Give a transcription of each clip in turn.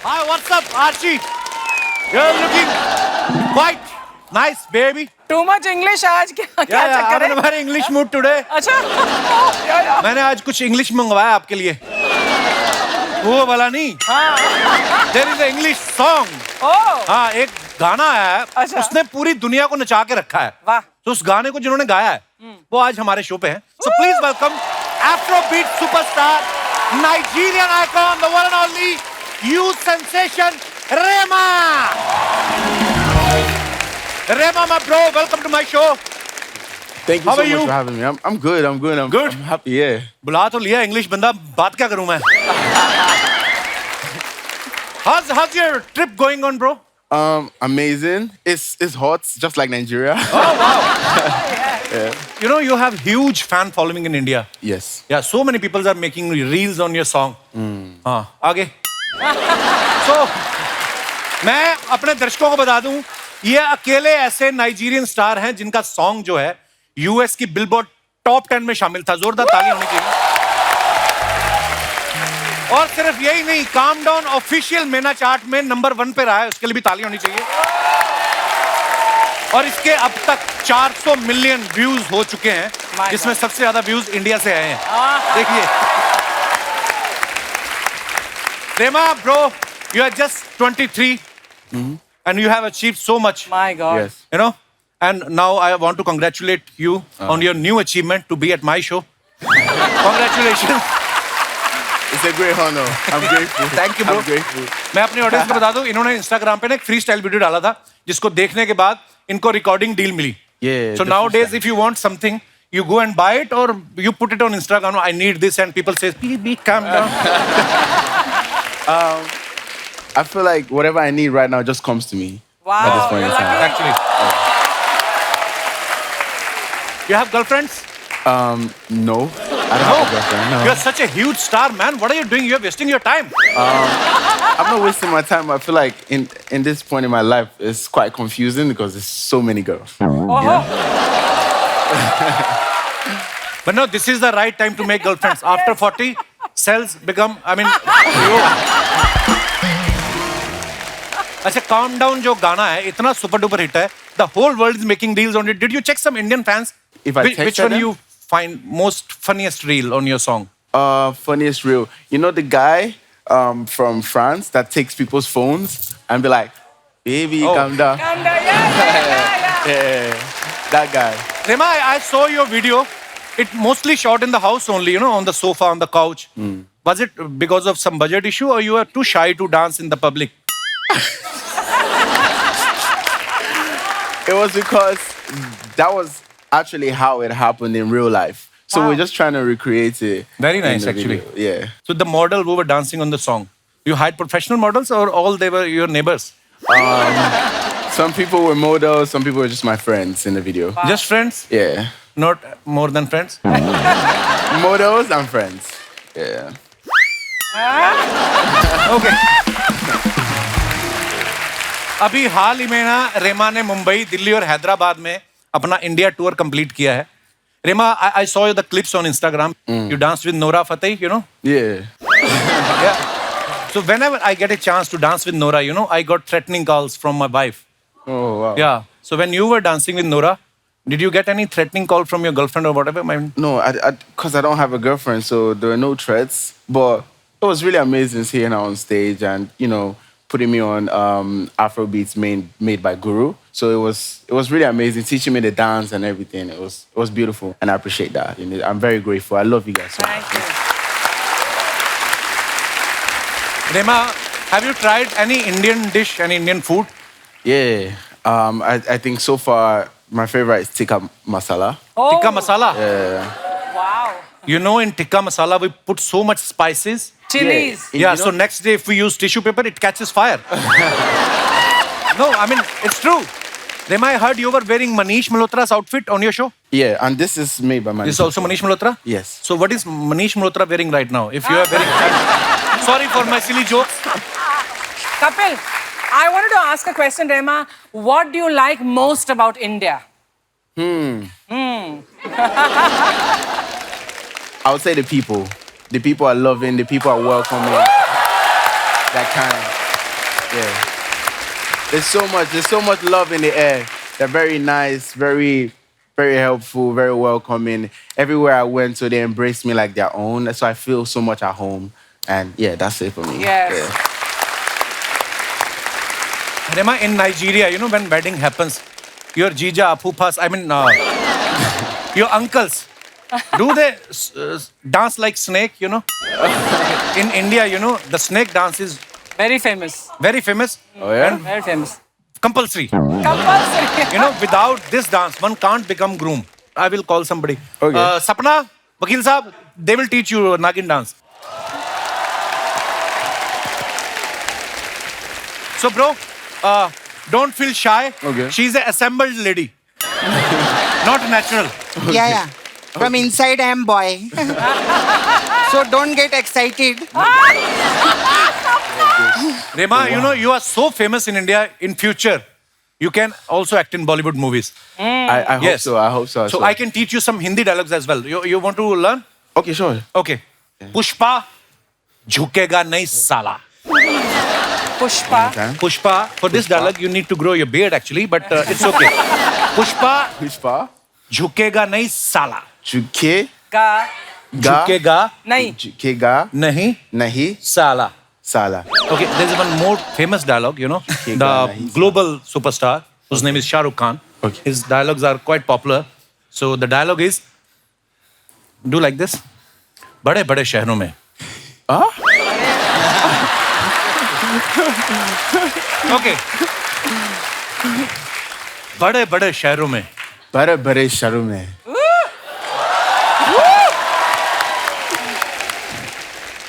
Hi, what's up, Archie? You're looking quite nice, baby. Too much English आज क्या क्या Yeah, चक्कर I'm in है? a very English mood today. अच्छा या मैंने आज कुछ इंग्लिश मंगवाया आपके लिए. वो वाला नहीं. There is an English song. ओह हाँ, एक गाना है. अच्छा. उसने पूरी दुनिया को नचा के रखा है. वाह. तो उस गाने को जिन्होंने गाया है, वो आज हमारे शो पे हैं. So please welcome Afrobeat superstar, Nigerian icon, the one and only youth sensation, Rema. Rema, my bro, welcome to my show. Thank you How so are much you? for having me. I'm good. I'm good. Good? I'm happy. Yeah. बुला तो लिया English बंदा, बात क्या करूं मैं? How's your trip going on, bro? Amazing. It's hot, just like Nigeria. Oh wow! You know you have huge fan following in India. Yes. Yeah, so many people are making reels on your song. हाँ, आगे. So, मैं अपने दर्शकों को बता दूं, ये अकेले ऐसे नाइजीरियन स्टार हैं जिनका सॉन्ग जो है यूएस की बिलबोर्ड टॉप 10 में शामिल था. जोरदार ताली होनी चाहिए. और सिर्फ यही नहीं, काम डाउन ऑफिशियल मेना चार्ट में नंबर 1 पे रहा है, उसके लिए भी ताली होनी चाहिए. और इसके अब तक 400 मिलियन व्यूज हो चुके हैं, जिसमें सबसे ज्यादा व्यूज इंडिया से आए हैं. देखिए. रेमा bro, you are just 23 and you have achieved so much. My God. Yes. You know, and now I want to congratulate you on your new achievement to be at my show. Congratulations. It's a great honor. I'm grateful. Thank you, bro. I'm grateful. मैं अपने audience को बता दूं, इन्होंने Instagram पे ना एक free style video डाला था, जिसको देखने के बाद इनको रिकॉर्डिंग डील मिली. Yeah. So the nowadays, freestyle. if you want something, you go and buy it or you put it on Instagram. I need this, and people say, "Be calm down." I feel like whatever I need right now just comes to me. Wow. At this point in you're time. lucky. Actually, you have girlfriends? No. I don't have a girlfriend. No. You're such a huge star, man. What are you doing? You're wasting your time. I'm not wasting my time. I feel like in this point in my life, it's quite confusing because there's so many girls. But no, this is the right time to make girlfriends. After 40, cells become, I mean, अच्छा, Calm Down जो गाना है, इतना super duper hit है. The whole world is making reels on it. Did you check some Indian fans? If I Which texted one them? you find most funniest reel on your song? Funniest reel. You know the guy from France that takes people's phones and be like, "Baby, Oh. calm down." Calm down. Yeah. Yeah, that guy. Rema, I saw your video. It mostly shot in the house only, you know, on the sofa, on the couch. Was it because of some budget issue or you are too shy to dance in the public? It was because that was actually how it happened in real life. So Wow. we're just trying to recreate it. Very in nice, the actually. video. Yeah. So the model who were dancing on the song, you hired professional models or all they were your neighbors? Some people were models, some people were just my friends in the video. Just friends? Yeah. Not more than friends? Models and friends. Yeah. Okay. अभी हाल ही में ना रेमा ने मुंबई, दिल्ली और हैदराबाद में अपना India tour complete किया है. रेमा, I saw the clips on Instagram. You danced with Nora Fateh, you know? Yeah. Yeah. So whenever I get a chance to dance with Nora, you know, I got threatening calls from my wife. Oh, wow. Yeah. So when you were dancing with Nora, did you get any threatening call from your girlfriend or whatever? No, because I don't have a girlfriend, so there were no threats. But it was really amazing seeing her on stage and, you know, putting me on Afrobeats made by Guru. So it was really amazing, teaching me the dance and everything. It was beautiful, and I appreciate that. You know, I'm very grateful. I love you guys so much. Thank you. Rema, have you tried any Indian dish, any Indian food? Yeah. I think so far my favorite is tikka masala. Oh. Tikka masala. Wow. You know, in tikka masala, we put so much spices. Chilies. Yeah. Yeah, You know- so next day if we use tissue paper, it catches fire. No, I mean, it's true. Rema, I heard you were wearing Manish Malhotra's outfit on your show. Yeah, and this is made by my. This is also Manish Malhotra? Yes. So what is Manish Malhotra wearing right now? If you are wearing... Sorry for my silly jokes. Kapil, I wanted to ask a question, Rema. What do you like most about India? I would say the people. The people are loving, the people are welcoming. That kind. Yeah. There's so much love in the air. They're very nice, very, very helpful, very welcoming. Everywhere I went to, they embraced me like their own. So I feel so much at home. And yeah, that's it for me. Yes. Yeah. Rema, in Nigeria, you know, when wedding happens, your jija, apupas, I mean, your uncles, do they dance like snake, you know? In India, you know, the snake dance is Very famous. very famous. Oh, yeah? And Very famous. compulsory. Compulsory. You know, without this dance, one can't become groom. I will call somebody. Okay. Sapna, Vakil Saab, they will teach you Nagin dance. So, bro, don't feel shy. Okay. She's an assembled lady. Not natural. Yeah, yeah. From inside, I am boy. So don't get excited. Rema, you know, you are so famous in India. In future, you can also act in Bollywood movies. I hope Yes. so. I hope so. So I can teach you some Hindi dialogues as well. You want to learn? Okay, sure. Okay. Pushpa, झुकेगा नहीं साला. Pushpa. Okay. Pushpa, for this dialogue, you need to grow your beard actually, but it's okay. Pushpa, Pushpa. झुकेगा नहीं साला. Juke. Ga. Ga. झुकेगा Nahi. Jukega. नहीं Nahi. साला. Sala. Okay, there's one more famous dialogue, you know, झुकेगा the नहीं global superstar, whose name is Shah Rukh Khan. Okay. His dialogues are quite popular. So the dialogue is, do like this. बड़े बड़े शहरों में. Huh? Okay. बड़े बड़े शहरों में. Bare bare sharu mein.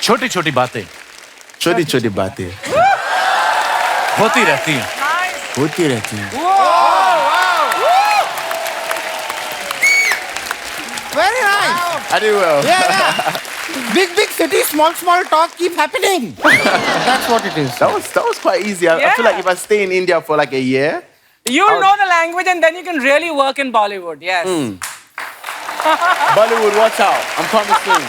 छोटी छोटी बातें Choti choti batein. होती रहती हैं. Hoti rehti hain. Very nice. I did well. Yeah, yeah. Big, big city, small, small talk keep happening. That's what it is. That was quite easy. I feel Yeah. like if I stay in India for like a year, You'll know the language and then you can really work in Bollywood. Yes. Bollywood, watch out. I'm coming soon.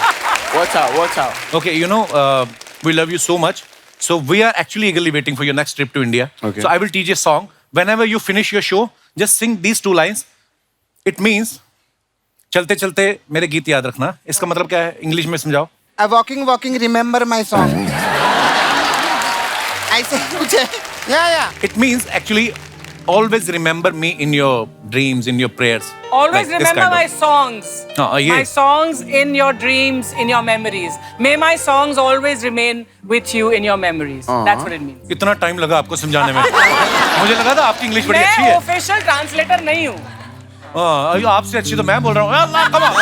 Watch out, watch out. Okay, you know, we love you so much. So we are actually eagerly waiting for your next trip to India. Okay. So I will teach you a song. Whenever you finish your show, just sing these two lines. It means, चलते चलते मेरे गीत याद रखना. इसका मतलब क्या है? इंग्लिश में समझाओ. A walking, walking, remember my song. I say, yeah, yeah. It means actually, always remember me in your dreams, in your prayers. Always Like this remember kind of- my songs. yeah. My songs in your dreams, in your memories. May my songs always remain with you in your memories. That's what it means. इतना time लगा आपको समझाने में. मुझे लगा था आपकी English बड़ी अच्छी मैं है. ऑफिशियल ट्रांसलेटर नहीं हूँ. हाँ, आपसे अच्छी तो मैं बोल रहा हूँ. अल्लाह, come on.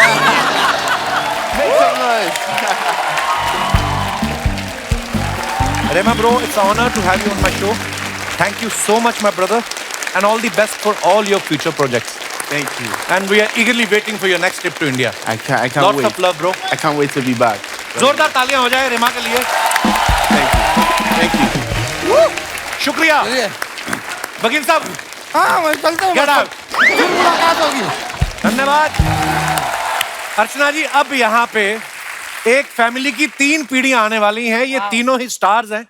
Make some noise. Rema bro, it's an honor to have you on my show. Thank you so much, my brother, and all the best for all your future projects. Thank you. And we are eagerly waiting for your next trip to India. I can't Lots wait. of love, bro. I can't wait to be back. जोरदार तालियां हो जाए रेमा के लिए. Thank you. शुक्रिया. वकील साहब, हाँ, मैं चलता हूँ. get out. फिर मुलाकात होगी. धन्यवाद. अर्चना जी, अब यहाँ पे एक फैमिली की 3 पीढ़ियां आने वाली हैं. ये तीनों ही स्टार्स हैं,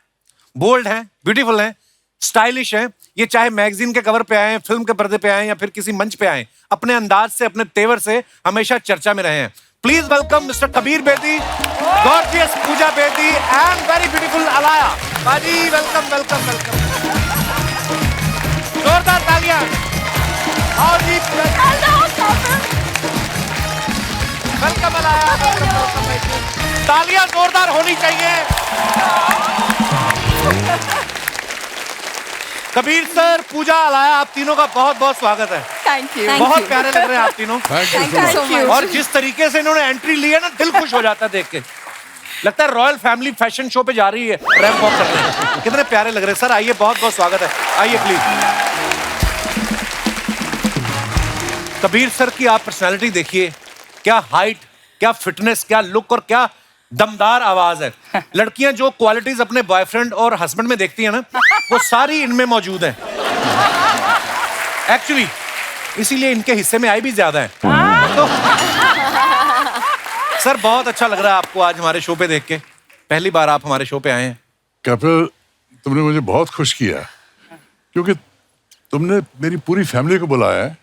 बोल्ड हैं, ब्यूटीफुल हैं, स्टाइलिश हैं. ये चाहे मैगजीन के कवर पे आए, फिल्म के पर्दे पे आए या फिर किसी मंच पे आए, अपने अंदाज से, अपने तेवर से हमेशा चर्चा में रहे हैं. Please welcome mister Kabir Bedi, gorgeous Pooja Bedi and very beautiful Alaya. बाजी, वेलकम वेलकम वेलकम. जोरदार तालियां. और जी वेलकम अलाया. तालियां जोरदार होनी चाहिए. कबीर सर, पूजा, अलाया, आप तीनों का बहुत बहुत स्वागत है. Thank you. बहुत प्यारे लग रहे हैं आप तीनों. Thank you so much. और जिस तरीके से इन्होंने एंट्री ली है ना, दिल खुश हो जाता है देख के. लगता है रॉयल फैमिली फैशन शो पे जा रही है रैंप वॉक करने. कितने प्यारे लग रहे हैं सर. आइए, बहुत बहुत स्वागत है. आइए प्लीज. कबीर सर की आप पर्सनालिटी देखिए. क्या हाइट, क्या फिटनेस, क्या लुक और क्या दमदार आवाज है. लड़कियां जो क्वालिटीज अपने बॉयफ्रेंड और हस्बैंड में देखती हैं ना, वो सारी इनमें मौजूद हैं. एक्चुअली इसीलिए इनके हिस्से में आई भी ज्यादा है. तो सर, बहुत अच्छा लग रहा है आपको आज हमारे शो पे देख के. पहली बार आप हमारे शो पे आए हैं. कपिल, तुमने मुझे बहुत खुश किया, क्योंकि तुमने मेरी पूरी फैमिली को बुलाया है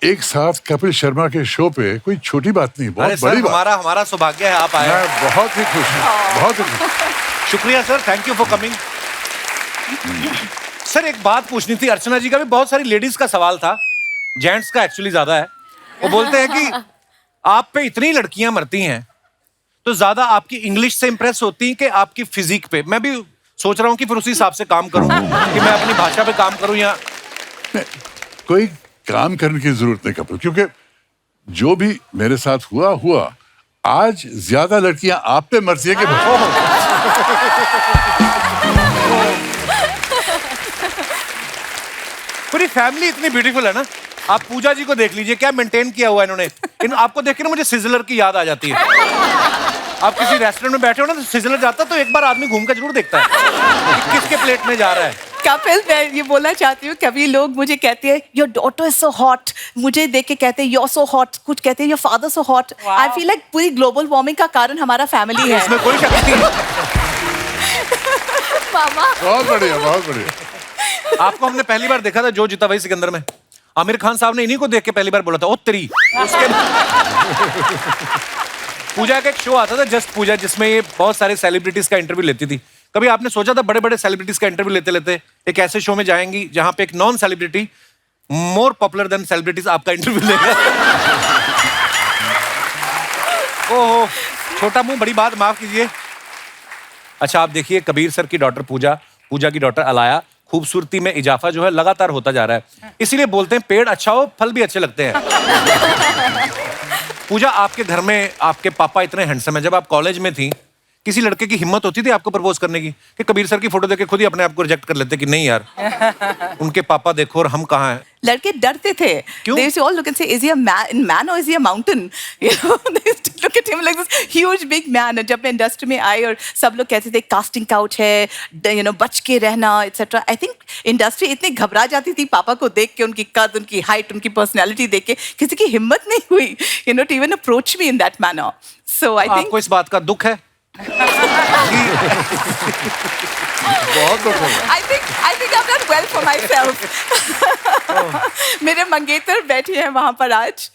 एक साथ कपिल शर्मा के शो पे। कोई छोटी बात नहीं, अरे बहुत सर, बड़ी बात। हमारा सौभाग्य है आप आए। मैं बहुत ही खुश हूँ, बहुत ही खुश। शुक्रिया sir, thank you for coming. Sir एक बात पूछनी थी, अर्चना जी का भी बहुत सारी लेडीज का सवाल था, जेंट्स का एक्चुअली ज्यादा है। वो बोलते हैं कि आप पे इतनी लड़कियां मरती हैं तो ज्यादा आपकी इंग्लिश से इंप्रेस होती हैं कि आपकी फिजिक पे। मैं भी सोच रहा हूं कि फिर उसी हिसाब से काम करूं कि मैं अपनी भाषा पे काम करूं या कोई काम करने की जरूरत नहीं कपिल, क्योंकि जो भी मेरे साथ हुआ आज ज्यादा लड़कियां आप पे मरती है कि पूरी फैमिली इतनी ब्यूटीफुल है ना। आप पूजा जी को देख लीजिए, क्या मेंटेन किया हुआ है इन्होंने। आपको देख के ना मुझे सिजलर की याद आ जाती है। आप किसी रेस्टोरेंट में बैठे हो ना तो सिजलर जाता तो एक बार आदमी घूम कर जरूर देखता है कि किसके प्लेट में जा रहा है। कपिल, मैं ये बोलना चाहती हूँ, कभी लोग मुझे कहते हैं your daughter is so hot, मुझे देख के कहते हैं यू आर सो हॉट, कुछ कहते हैं your father so hot. I feel like पूरी ग्लोबल वार्मिंग का कारण हमारा फैमिली है। इसमें कोई शक नहीं। मामा बहुत बढ़िया, बहुत बढ़िया। आपको हमने पहली बार देखा था जो जीता वही सिकंदर में। आमिर खान साहब ने इन्हीं को देख के पहली बार बोला था ओ तेरी। उसके पूजा का एक शो आता था जस्ट पूजा, जिसमें ये बहुत सारे सेलिब्रिटीज का इंटरव्यू लेती थी। कभी आपने सोचा था बड़े बड़े सेलिब्रिटीज का इंटरव्यू लेते लेते एक ऐसे शो में जाएंगी जहां पे एक non celebrity more popular than celebrities आपका इंटरव्यू लेगा? ओहो, छोटा मुंह बड़ी बात, माफ कीजिए। अच्छा आप देखिए, कबीर सर की डॉटर पूजा, पूजा की डॉटर अलाया, खूबसूरती में इजाफा जो है लगातार होता जा रहा है। इसीलिए बोलते हैं पेड़ अच्छा हो फल भी अच्छे लगते हैं। पूजा, आपके घर में आपके पापा इतने हैंडसम है, जब आप कॉलेज में थी किसी लड़के की हिम्मत होती थी आपको प्रपोज करने की कि कबीर सर की फोटो देख के खुद ही अपने आप को रिजेक्ट कर लेते कि नहीं यार उनके पापा देखो और हम कहाँ हैं? लड़के डरते थे। क्यों? They used to all look and say, is he a man or is he a mountain? You know, they used to look at him like this huge big man. और जब मैं इंडस्ट्री में आई और सब लोग कहते थे कास्टिंग काउच है, you know, बच के रहना एक्सेट्रा। आई थिंक इंडस्ट्री इतनी घबरा जाती थी पापा को देख के, उनकी कद, उनकी हाइट, उनकी पर्सनैलिटी देख के, किसी की हिम्मत नहीं हुई you know, to even approach me in that manner. So I think आपको इस बात का दुख है? बहुत दुख होगा। I think I've done well for myself. मेरे मंगेतर बैठे हैं वहाँ पर आज,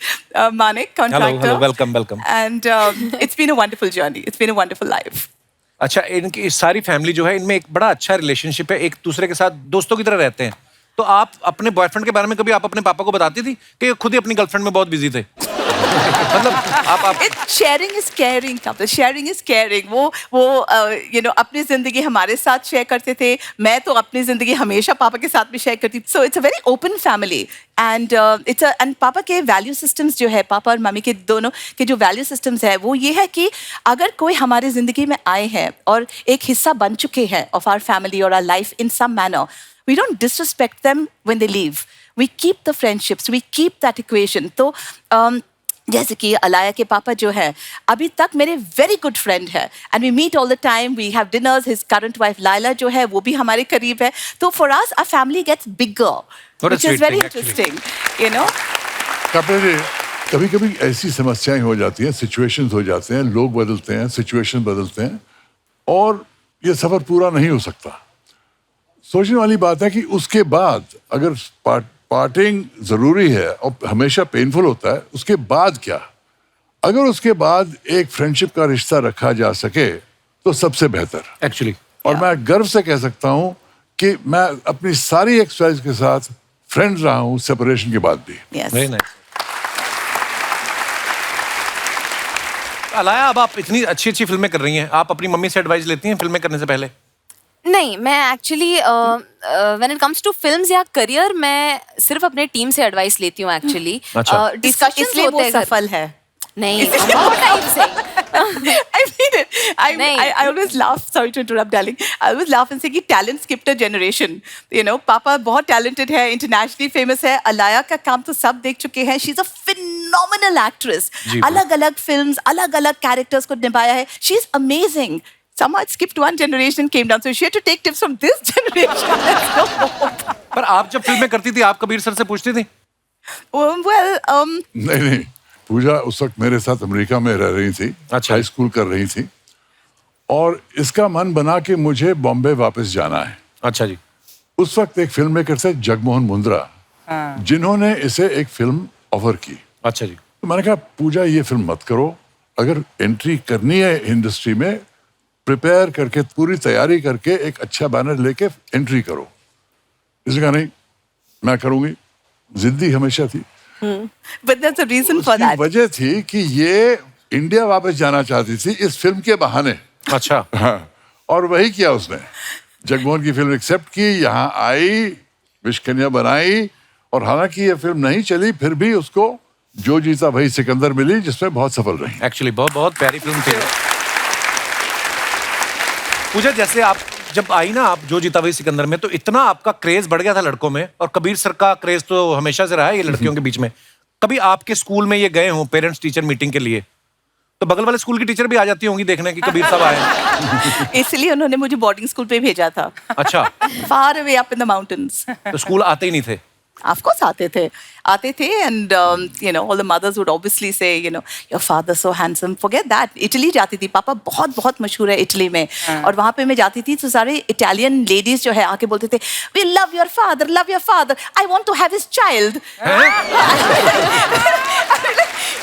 Manik contractor. Hello, welcome. And it's been a wonderful journey. It's been a wonderful life. अच्छा, इनकी इस सारी फैमिली जो है इनमें एक बड़ा अच्छा रिलेशनशिप है, एक दूसरे के साथ दोस्तों की तरह रहते हैं। तो आप अपने बॉयफ्रेंड के बारे में कभी आप अपने पापा को बताती थी कि खुद ही अपनी गर्लफ्रेंड में बहुत बिजी थे? मतलब आप sharing is caring, Kapil, sharing is caring. वो यू नो अपनी जिंदगी हमारे साथ शेयर करते थे, मैं तो अपनी जिंदगी हमेशा पापा के साथ भी शेयर करती। So it's a very open family and and पापा के वैल्यू सिस्टम्स जो है, पापा और मम्मी के दोनों के जो वैल्यू सिस्टम्स है वो ये है कि अगर कोई हमारी जिंदगी में आए हैं और एक हिस्सा बन चुके हैं ऑफ आवर फैमिली और our life in some manner, we don't disrespect them when they leave, we keep the friendships, we keep that equation. तो जैसे कि अलाया के पापा जो है अभी तक मेरे वेरी गुड फ्रेंड है and we meet all the time, we have dinners. His current wife Laila जो है वो भी हमारे करीब है। तो for us our family gets bigger, which is very interesting, you know. Kapil ji, कभी कभी ऐसी समस्याएं हो जाती हैं, सिचुएशंस हो जाते हैं, लोग बदलते हैं, सिचुएशन बदलते हैं और ये सफर पूरा नहीं हो सकता। सोचने वाली बात है कि उसके बाद अगर पार्टिंग जरूरी है और हमेशा पेनफुल होता है, उसके बाद क्या? अगर उसके बाद एक फ्रेंडशिप का रिश्ता रखा जा सके तो सबसे बेहतर एक्चुअली। और मैं गर्व से कह सकता हूं कि मैं अपनी सारी एक्सरसाइज के साथ फ्रेंड रहा हूं सेपरेशन के बाद भी। Yes. Very nice. अलाया, अब आप इतनी अच्छी अच्छी फिल्में कर रही हैं, आप अपनी मम्मी से एडवाइस लेती हैं फिल्में करने से पहले? नहीं, मैं actually when it comes to films या करियर मैं सिर्फ अपने टीम से एडवाइस लेती हूँ एक्चुअली। अच्छा। डिस्कशंस इसलिए होते वो हैं सफल है। नहीं, बहुत टाइम से। I mean it. नहीं। I always laugh. Sorry to interrupt, darling. I always laugh and say कि talent skipped a generation. You know, पापा बहुत talented है, internationally famous है. अलाया का काम तो सब देख चुके हैं. She's a phenomenal actress. अलग-अलग films, अलग-अलग characters को निभाया है. She's amazing. Somehow it skipped one generation, came down. So she had to take tips from this generation. पर आप जब फिल्में करती थी आप कबीर सर से पूछती थी? Well, नहीं, पूजा उस वक्त मेरे साथ अमेरिका में रह रही थी, अच्छा। हाई स्कूल कर रही थी और इसका मन बना कि मुझे बॉम्बे वापस जाना है। अच्छा जी। उस वक्त एक फिल्म मेकर थे जगमोहन मुंद्रा, जिन्होंने इसे एक फिल्म ऑफर की। अच्छा जी। तो मैंने कहा पूजा ये फिल्म मत करो, अगर एंट्री करनी है इंडस्ट्री में प्रिपेयर करके पूरी तैयारी करके एक अच्छा बैनर लेके एंट्री करो। इसने कहा नहीं मैं करूंगी, जिद्दी हमेशा थी। But there's a reason for उसकी that. वजह थी कि ये इंडिया वापस जाना चाहती थी इस फिल्म के बहाने। अच्छा। हाँ, और वही किया उसने। जगमोहन की फिल्म एक्सेप्ट की, यहाँ आई, विश कन्या बनाई, और हालांकि ये फिल्म नहीं चली फिर भी उसको जो जीता वही सिकंदर मिली, जिसमें बहुत सफल रही। एक्चुअली बहुत बहुत प्यारी फिल्म थी। पूजा जैसे आप जब आई ना, आप जो जीता वही सिकंदर में, तो इतना आपका क्रेज बढ़ गया था लड़कों में, और कबीर सर का क्रेज तो हमेशा से रहा है ये लड़कियों के बीच में। कभी आपके स्कूल में ये गए हों पेरेंट्स टीचर मीटिंग के लिए, तो बगल वाले स्कूल की टीचर भी आ जाती होंगी देखने की कबीर साहब आए। इसलिए उन्होंने मुझे बोर्डिंग स्कूल पे भेजा था। अच्छा। Far away up in the mountains. तो स्कूल आते ही नहीं थे? Of course आते थे, and you know all the mothers would obviously say, you know, your father so handsome. Forget that. Italy जाती थी, पापा बहुत बहुत मशहूर है इटली में, और वहाँ पे मैं जाती थी तो सारे इटालियन लेडीज जो है आके बोलते थे, we love your father, I want to have his child.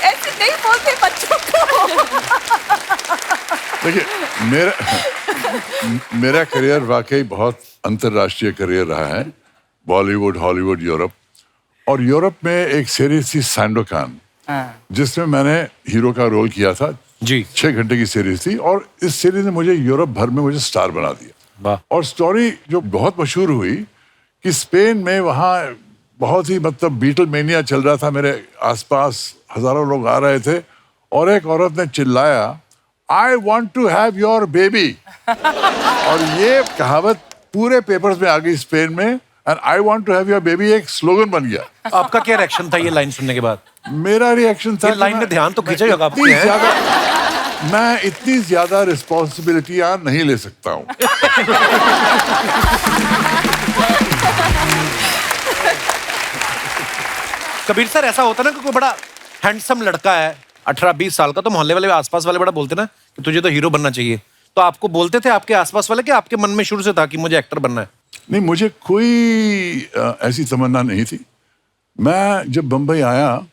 ऐसे नहीं बोलते बच्चों को। देखिए मेरा करियर वाकई बहुत अंतर्राष्ट्रीय करियर रहा है, बॉलीवुड, हॉलीवुड, यूरोप। और यूरोप में एक सीरीज थी सैंडोकान, जिसमें मैंने हीरो का रोल किया था जी। 6 घंटे की सीरीज थी, और इस सीरीज ने मुझे यूरोप भर में मुझे स्टार बना दिया। वाह। और स्टोरी जो बहुत मशहूर हुई कि स्पेन में वहाँ बहुत ही मतलब बीटल मेनिया चल रहा था, मेरे आसपास हजारों लोग आ रहे थे, और एक औरत ने चिल्लाया I want to have your baby, और ये कहावत पूरे पेपर्स में आ गई स्पेन में, and I want to have your baby एक स्लोगन बन गया। आपका क्या रिएक्शन था ये लाइन सुनने के बाद? मेरा रिएक्शन था ये लाइन ने ध्यान तो खींचा ही होगा आपके, मैं इतनी ज्यादा रिस्पॉन्सिबिलिटियां नहीं ले सकता हूँ। कबीर सर ऐसा होता ना कि कोई बड़ा हैंडसम लड़का है 18-20 साल का, तो मोहल्ले वाले आसपास वाले बड़ा बोलते ना कि तुझे तो हीरो बनना चाहिए, तो आपको बोलते थे आपके आसपास वाले कि आपके मन में शुरू से था कि मुझे एक्टर बनना है? नहीं, मुझे कोई ऐसी तमन्ना नहीं थी। मैं जब बम्बई आया,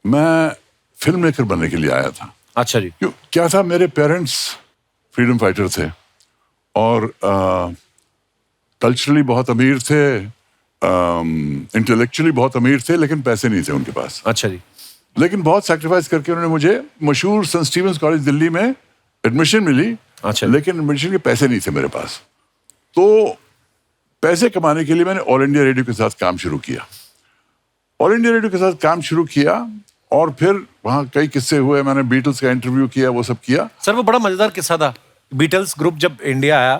मैं फिल्म मेकर बनने के लिए आया था। अच्छा जी। क्यों, क्या था, मेरे पेरेंट्स फ्रीडम फाइटर थे, और कल्चरली बहुत अमीर थे, इंटेलेक्चुअली बहुत अमीर थे, लेकिन पैसे नहीं थे उनके पास। अच्छा जी। लेकिन बहुत सैक्रिफाइस करके उन्होंने मुझे मशहूर सेंट स्टीवेंस कॉलेज दिल्ली में एडमिशन मिली। अच्छा। लेकिन एडमिशन के पैसे नहीं थे मेरे पास, तो पैसे कमाने के लिए मैंने ऑल इंडिया रेडियो के साथ काम शुरू किया। ऑल इंडिया रेडियो के साथ काम शुरू किया, और फिर वहाँ कई किस्से हुए, मैंने बीटल्स का इंटरव्यू किया, वो सब किया। सर वो बड़ा मजेदार किस्सा था, बीटल्स ग्रुप जब इंडिया आया,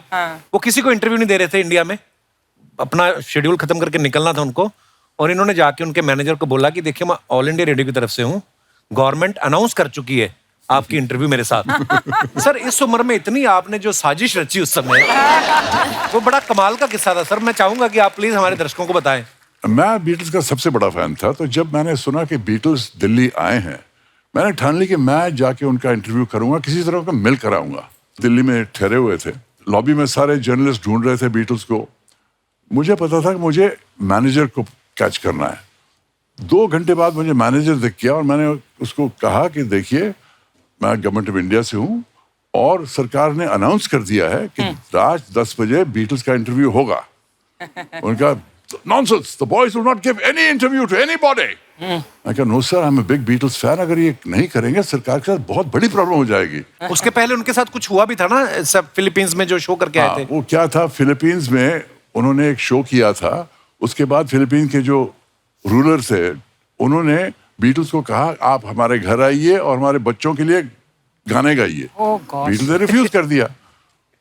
वो किसी को इंटरव्यू नहीं दे रहे थे इंडिया में, अपना शेड्यूल खत्म करके निकलना था उनको, और इन्होंने जाके उनके मैनेजर को बोला कि देखिए मैं ऑल इंडिया रेडियो की तरफ से हूँ, गवर्नमेंट अनाउंस कर चुकी है आपकी इंटरव्यू मेरे साथ। सर इस उम्र में इतनी आपने जो साजिश रची उस समय, वो बड़ा कमाल का किस्सा था सर। मैं चाहूंगा कि आप प्लीज हमारे दर्शकों को बताएं। मैं बीटल्स का सबसे बड़ा फैन था, तो जब मैंने सुना कि बीटल्स दिल्ली आए हैं, मैंने ठान ली कि मैं जाके उनका इंटरव्यू करूंगा, किसी तरह का मिल कराऊंगा। दिल्ली में ठहरे हुए थे, लॉबी में सारे जर्नलिस्ट ढूंढ रहे थे बीटल्स को। मुझे पता था कि मुझे मैनेजर को कैच करना है। 2 घंटे बाद मुझे मैनेजर दिख गया, और मैंने उसको कहा कि देखिए मैं गवर्नमेंट ऑफ इंडिया से हूँ, और सरकार ने अनाउंस कर दिया है कि रात 10 बजे बीटल्स का इंटरव्यू होगा। उनका nonsense, the boys will not give any interview to anybody. मैं कहा no sir, I am a big Beatles fan, अगर ये नहीं करेंगे सरकार के साथ बहुत बड़ी प्रॉब्लम हो जाएगी। उसके पहले उनके साथ कुछ हुआ भी था ना, सब फिलीपींस में जो शो करके आए थे। वो क्या था, फिलीपींस में उन्होंने एक शो किया था, उसके बाद फिलीपींस के जो रूलर थे उन्होंने बीटल्स को कहा आप हमारे घर आइए और हमारे बच्चों के लिए गाने गाइए। बीटल्स ने रिफ्यूज कर दिया,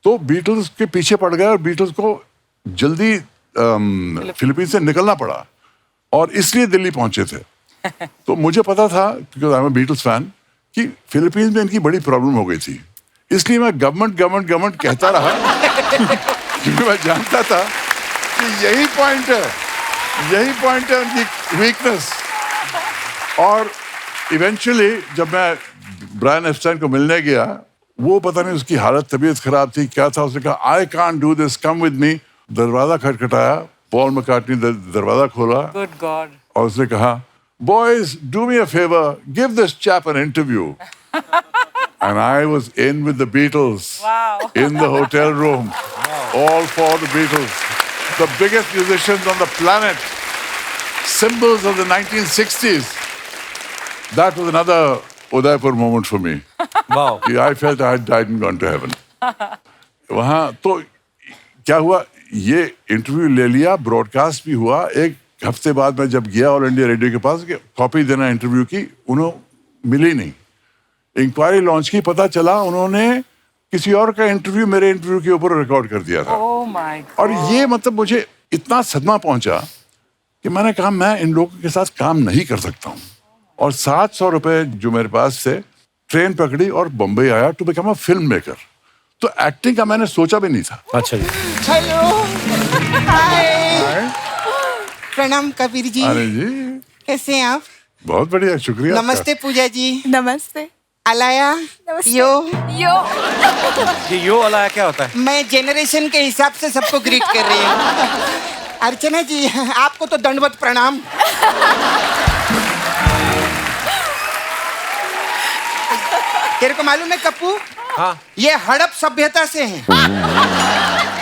तो बीटल्स के पीछे पड़ गए, और बीटल्स को जल्दी फिलीपींस से निकलना पड़ा, और इसलिए दिल्ली पहुंचे थे। तो मुझे पता था, क्योंकि I am a Beatles fan, कि फिलीपींस में इनकी बड़ी प्रॉब्लम हो गई थी, इसलिए मैं गवर्नमेंट कहता रहा, क्योंकि मैं जानता था कि यही पॉइंट है उनकी वीकनेस। और इवेंचुअली जब मैं ब्रायन एप्स्टाइन को मिलने गया, वो पता नहीं उसकी हालत, तबीयत खराब थी, क्या था, उसने कहा I can't do this, come with me. दरवाजा खटखटाया, पॉल मैकार्टनी दरवाजा खोला Good God. और उसने कहा, boys do me a favour, give this chap an interview. And I was in with the Beatles. Wow. In the hotel room. All for the Beatles. The biggest musicians on the planet. Symbols of the 1960s. That was another Udaipur moment for me. Wow. I felt I had died and gone to heaven. वहाँ तो क्या हुआ, ये interview ले लिया, broadcast भी हुआ। एक हफ्ते बाद मैं जब गया ऑल इंडिया रेडियो के पास कि कॉपी देना इंटरव्यू की, उन्होंने मिली नहीं। इंक्वायरी लॉन्च की, पता चला उन्होंने किसी और का इंटरव्यू मेरे इंटरव्यू के ऊपर रिकॉर्ड कर दिया था। Oh my God. और ये मतलब मुझे इतना सदमा पहुंचा कि मैंने कहा मैं इन लोगों के साथ काम नहीं कर सकता हूँ। और 700 रुपए जो मेरे पास थे, ट्रेन पकड़ी और बम्बई आया to become a filmmaker. तो एक्टिंग का मैंने सोचा भी नहीं था। अच्छा जी। हेलो, हाय, प्रणाम कबीर जी, अरे जी, कैसे हैं आप? बहुत बढ़िया, शुक्रिया आपका। नमस्ते पूजा जी। नमस्ते। अलाया, यो। ये यो वाला क्या होता है? मैं जेनरेशन के हिसाब से सबको ग्रीट कर रही हूँ। अर्चना जी, आपको तो दंडवत प्रणाम। तेरे को मालूम है कप्पू, हाँ। ये हड़प सभ्यता से है।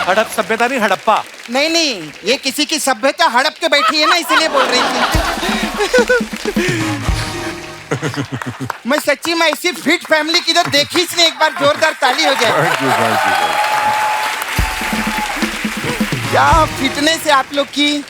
हड़प सभ्यता नहीं, हड़प्पा। नहीं नहीं, ये किसी की सभ्यता हड़प के बैठी है ना, इसलिए बोल रही थी। मैं सच्ची में ऐसी फिट फैमिली की तो देखी ही नहीं, एक बार जोरदार ताली हो जाए। Thank you, thank you, thank you. क्या फिटनेस है आप लोग की।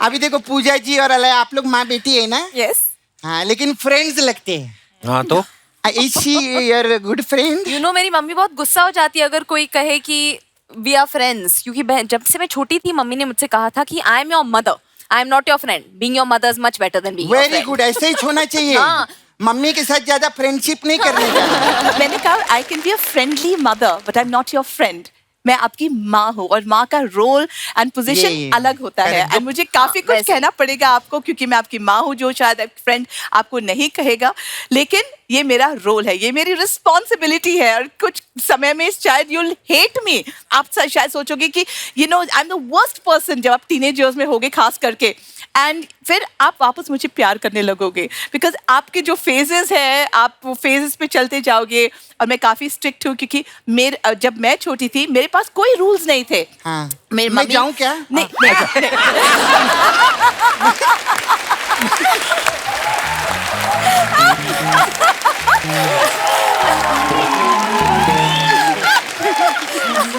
अभी देखो पूजा जी और अलाया, आप लोग माँ बेटी है ना? यस। हाँ, लेकिन फ्रेंड्स लगते हैं। हाँ तो Is she your good friend? You know मेरी मम्मी बहुत गुस्सा हो जाती है अगर कोई कहे कि वी आर फ्रेंड्स, क्योंकि जब से मैं छोटी थी मम्मी ने मुझसे कहा था कि I am your mother, I am not your friend, being your mother is much better than being your very friend. Good, ऐसे ही होना चाहिए। हाँ। मम्मी के साथ ज्यादा फ्रेंडशिप नहीं करने का। मैंने कहा I can be a friendly mother but I am not your friend. मैं आपकी माँ हूँ और माँ का रोल एंड ये। पोजीशन अलग होता है। Correct. एंड मुझे काफी कुछ वैसे। कहना पड़ेगा आपको क्योंकि मैं आपकी माँ हूँ, जो शायद फ्रेंड आपको नहीं कहेगा, लेकिन ये मेरा रोल है, ये मेरी रिस्पॉन्सिबिलिटी है। और कुछ समय में शायद यू विल हेट मी, आप शायद सोचोगे कि you know I am the worst person जब आप टीनेज ईयर्स में होगे खास करके, एंड फिर आप वापस मुझे प्यार करने लगोगे बिकॉज आपके जो फेजेस है आप वो फेजेस पे चलते जाओगे। और मैं काफी स्ट्रिक्ट हूँ क्योंकि जब मैं छोटी थी मेरे पास कोई रूल्स नहीं थे। हाँ। मेरी मैं मम्मी- जाऊं क्या?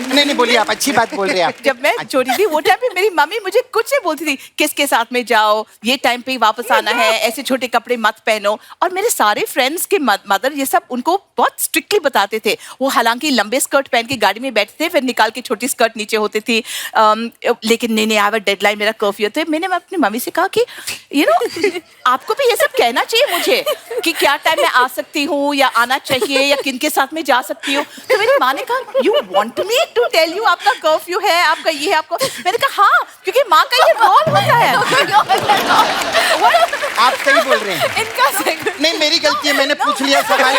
नहीं, नहीं, नहीं बोलिए, आप अच्छी बात बोल रहे हैं आप। जब मैं छोटी थी वो टाइम पे मेरी मम्मी मुझे कुछ नहीं बोलती थी, किसके साथ में जाओ, ये टाइम पे ही वापस आना है, ऐसे छोटे कपड़े मत पहनो। और मेरे सारे फ्रेंड्स के मदर ये सब उनको बहुत स्ट्रिक्टली बताते थे। वो हालांकि लंबे स्कर्ट पहन के गाड़ी में बैठते थे, फिर निकाल के छोटी स्कर्ट नीचे होती थी। लेकिन नहीं आई डेडलाइन, मेरा कर्फ्यू। तो मैंने अपनी मम्मी से कहा कि यू नो आपको भी ये सब कहना चाहिए मुझे कि क्या टाइम में आ सकती हूँ या आना चाहिए या किन के साथ में जा सकती हूँ। तो मेरी माँ ने कहा you want me to tell you आपका कर्फ्यू है, आपका ये है, आपको। मैंने कहा हाँ, क्योंकि माँ का ये रोल होता है। आप सही बोल रहे हैं। इनका second- नहीं, मेरी गलती है, मैंने पूछ लिया सवाल।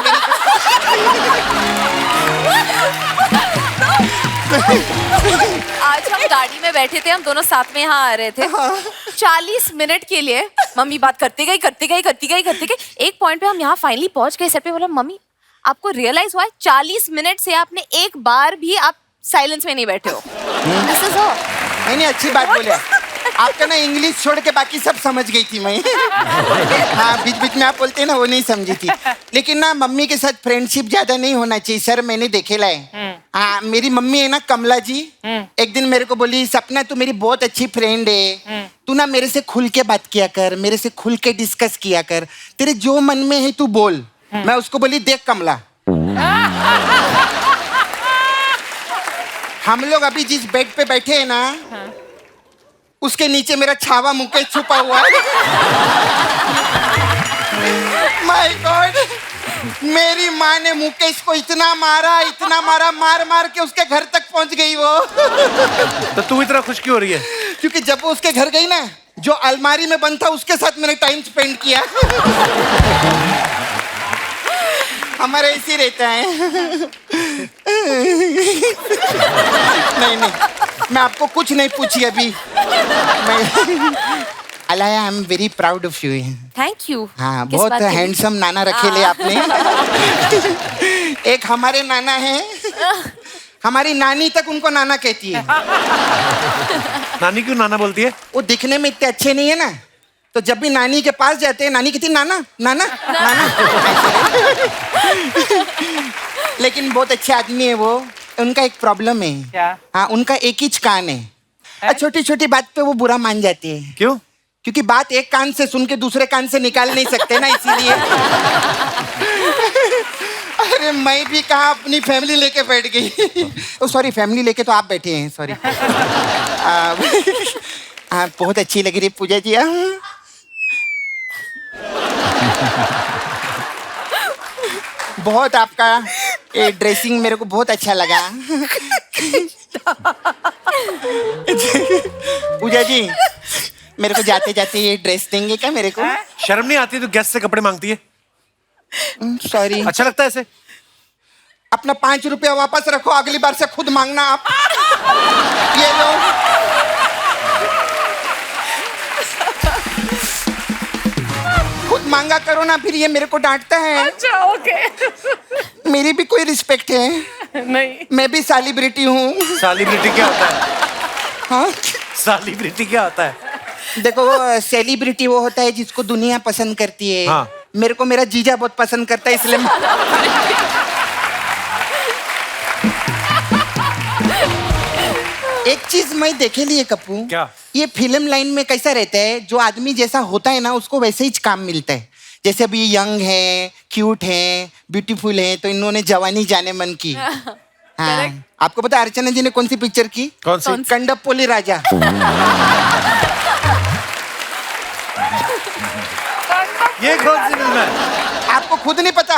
आज हम गाड़ी में बैठे थे, हम दोनों साथ में यहाँ आ रहे थे। 40 मिनट के लिए मम्मी बात करती गई। एक पॉइंट पे हम यहाँ फाइनली पहुंच गए। सर पे बोला मम्मी आपको रियलाइज हुआ है 40 मिनट से आपने एक बार भी आप साइलेंस में नहीं बैठे हो। This is all. नहीं, अच्छी बात बोले। आपका ना इंग्लिश छोड़ के बाकी सब समझ गई थी मैं। हाँ, बीच बीच में आप बोलते हैं ना, वो नहीं समझी थी। लेकिन ना मम्मी के साथ फ्रेंडशिप ज्यादा नहीं होना चाहिए सर, मैंने देखे लाए। हाँ, मेरी मम्मी है ना कमला जी, एक दिन मेरे को बोली सपना तू मेरी बहुत अच्छी फ्रेंड है, तू ना मेरे से खुल के बात किया कर, मेरे से खुल के डिस्कस किया कर, तेरे जो मन में है तू बोल। मैं उसको बोली देख कमला, हम लोग अभी जिस बेड पे बैठे हैं ना, उसके नीचे मेरा छावा मुकेश छुपा हुआ है। माय गॉड, मेरी माँ ने मुकेश को इतना मारा, मार मार के उसके घर तक पहुंच गई वो। तो तू इतना खुश क्यों हो रही है? क्योंकि जब वो उसके घर गई ना, जो अलमारी में बंद था उसके साथ मैंने टाइम स्पेंड किया। हमारा ऐसे ही रहता है। नहीं नहीं, मैं आपको कुछ नहीं पूछी अभी। मैं Alaya, I am very proud of you. Thank you. हाँ, किस बहुत बात के लिए? हैंडसम नाना रखे ले आपने। एक हमारे नाना है, हमारी नानी तक उनको नाना कहती है। नानी क्यों नाना बोलती है? वो दिखने में इतने अच्छे नहीं है ना, तो जब भी नानी के पास जाते हैं नानी कहती नाना नाना नाना। लेकिन बहुत अच्छे आदमी है वो। उनका एक प्रॉब्लम है। क्या? हाँ, उनका एक ही कान है और छोटी छोटी बात पे वो बुरा मान जाते हैं। क्यों? क्योंकि बात एक कान से सुन के दूसरे कान से निकाल नहीं सकते ना, इसीलिए। अरे मैं भी कहा अपनी फैमिली लेके बैठ गई। ओ सॉरी, फैमिली लेके तो आप बैठे हैं, सॉरी। आप बहुत अच्छी लग रही पूजा जी। बहुत आपका ये ड्रेसिंग मेरे को बहुत अच्छा लगा। पूजा जी, मेरे को जाते जाते ये ड्रेस देंगे क्या मेरे को? शर्म नहीं आती तो गेस्ट से कपड़े मांगती है? सॉरी। अच्छा लगता है ऐसे? अपना 5 रुपया वापस रखो, अगली बार से खुद मांगना आप। ये लो। खुद मांगा करो ना, फिर ये मेरे को डांटता है। अच्छा, ओके। मेरी भी कोई रिस्पेक्ट है? नहीं। मैं भी सेलिब्रिटी हूँ। सेलिब्रिटी क्या होता है? हाँ, सेलिब्रिटी क्या होता है? देखो, सेलिब्रिटी वो होता है जिसको दुनिया पसंद करती है। हाँ। मेरे को मेरा जीजा बहुत पसंद करता है, इसलिए एक चीज मैं देखे लिए कपूर। क्या? ये फिल्म लाइन में कैसा रहता है, जो आदमी जैसा होता है ना उसको वैसे ही काम मिलता है। जैसे अभी यंग है, क्यूट है, ब्यूटीफुल है, तो इन्होंने जवानी जाने मन की। हाँ, आपको पता है अर्चना जी ने कौन सी पिक्चर की? कौन सी? कंडपोली राजा। ये कौन सी फिल्म है? आपको खुद नहीं पता?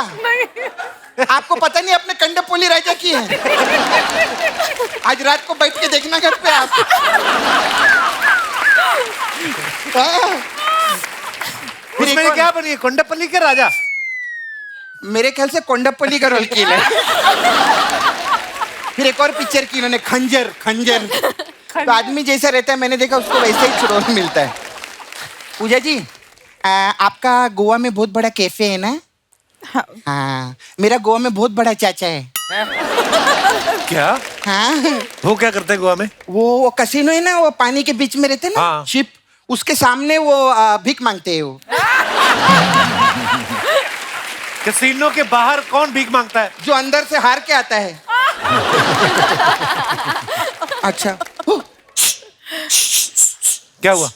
आपको पता नहीं आपने कंडपोली राजा की है? आज रात को बैठ के देखना घर पे आप। उसमें ये क्या बनी है? कोंडापल्ली के राजा? मेरे ख्याल से कोंडापल्ली का रोल किया है। फिर एक और पिक्चर की इन्होंने, खंजर। खंजर तो आदमी जैसा रहता है, मैंने देखा उसको वैसे ही रोल मिलता है। पूजा जी, आपका गोवा में बहुत बड़ा कैफे है ना? हाँ, मेरा गोवा में बहुत बड़ा चाचा है। क्या? हाँ, वो क्या करते हैं गोवा में? वो कसिनो है ना, वो पानी के बीच में रहते हैं ना, हाँ। शिप, उसके सामने वो भीख मांगते हैं वो। कैसीनो के बाहर कौन भीख मांगता है? जो अंदर से हार के आता है। अच्छा, क्या हुआ?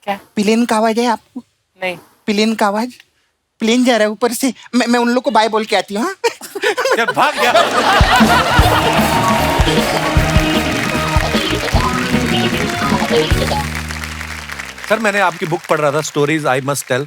क्या? प्लेन का आवाज है आपको? नहीं। प्लेन का आवाज? प्लेन जा रहा है ऊपर से। मैं उन लोग को बाय बोल के आती हूँ। हाँ? क्या भाग गया? सर, मैंने आपकी बुक पढ़ रहा था, स्टोरीज आई मस्ट टेल,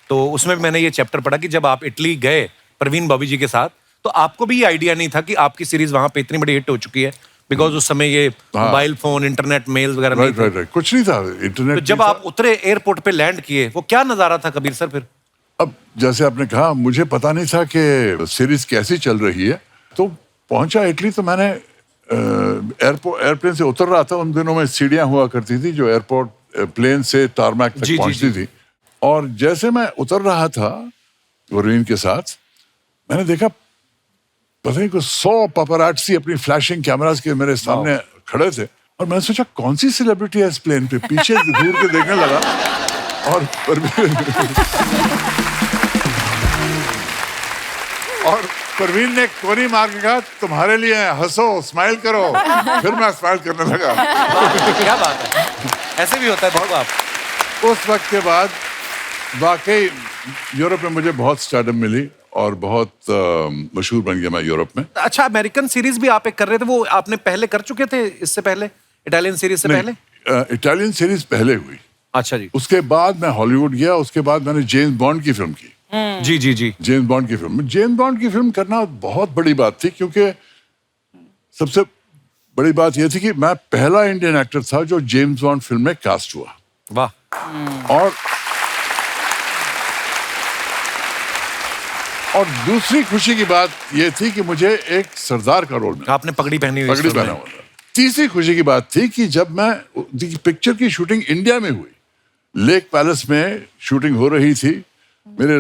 तो उसमें मैंने ये चैप्टर पढ़ा कि जब आप इटली गए प्रवीण बॉबी जी के साथ, तो आपको भी ये आइडिया नहीं था कि आपकी सीरीज वहां पे इतनी बड़ी हिट हो चुकी है, बिकॉज उस समय ये मोबाइल फोन, इंटरनेट, मेल वगैरह नहीं थे। राइट, कुछ नहीं था, इंटरनेट। तो जब आप उतरे एयरपोर्ट पे लैंड किए, वो क्या नजारा था कबीर सर फिर? अब जैसे आपने कहा, मुझे पता नहीं था कि सीरीज कैसी चल रही है, तो पहुंचा इटली, तो मैंने एयरप्लेन से उतर रहा था। उन दिनों में सीढ़ियां हुआ करती थी जो एयरपोर्ट प्लेन से टारमैक तक पहुंचती थी। और जैसे मैं उतर रहा था वरीन के साथ, मैंने देखा पता नहीं कुछ 100 पापराट्सी अपनी फ्लैशिंग कैमरास के मेरे सामने खड़े थे। और मैंने सोचा कौन सी सेलिब्रिटी है इस प्लेन पे, पीछे घूर के देखने लगा और परवीन ने कोनी मार के कहा, तुम्हारे लिए हंसो, स्माइल करो। फिर मैं स्माइल करने लगा। क्या बात है, ऐसे भी होता है बहुत। आप उस वक्त के बाद वाकई यूरोप में मुझे बहुत स्टारडम मिली और बहुत मशहूर बन गया मैं यूरोप में। अच्छा, अमेरिकन सीरीज भी आप एक कर रहे थे, वो आपने पहले कर चुके थे इससे पहले, इटालियन सीरीज से पहले? इटालियन सीरीज पहले हुई। अच्छा जी। उसके बाद मैं हॉलीवुड गया, उसके बाद मैंने जेम्स बॉन्ड की फिल्म की। जी जी जी। जेम्स बॉन्ड की फिल्म, जेम्स बॉन्ड की फिल्म करना बहुत बड़ी बात थी, क्योंकि सबसे बड़ी बात यह थी कि मैं पहला इंडियन एक्टर था जो जेम्स बॉन्ड फिल्म में कास्ट हुआ। वाह। और और दूसरी खुशी की बात ये थी कि मुझे एक सरदार का रोल मिला, आपने पगड़ी पहनी हुई, पगड़ी पहना हुआ था। तीसरी खुशी की बात थी कि जब मैं पिक्चर की शूटिंग इंडिया में हुई, लेक पैलेस में शूटिंग हो रही थी, मेरे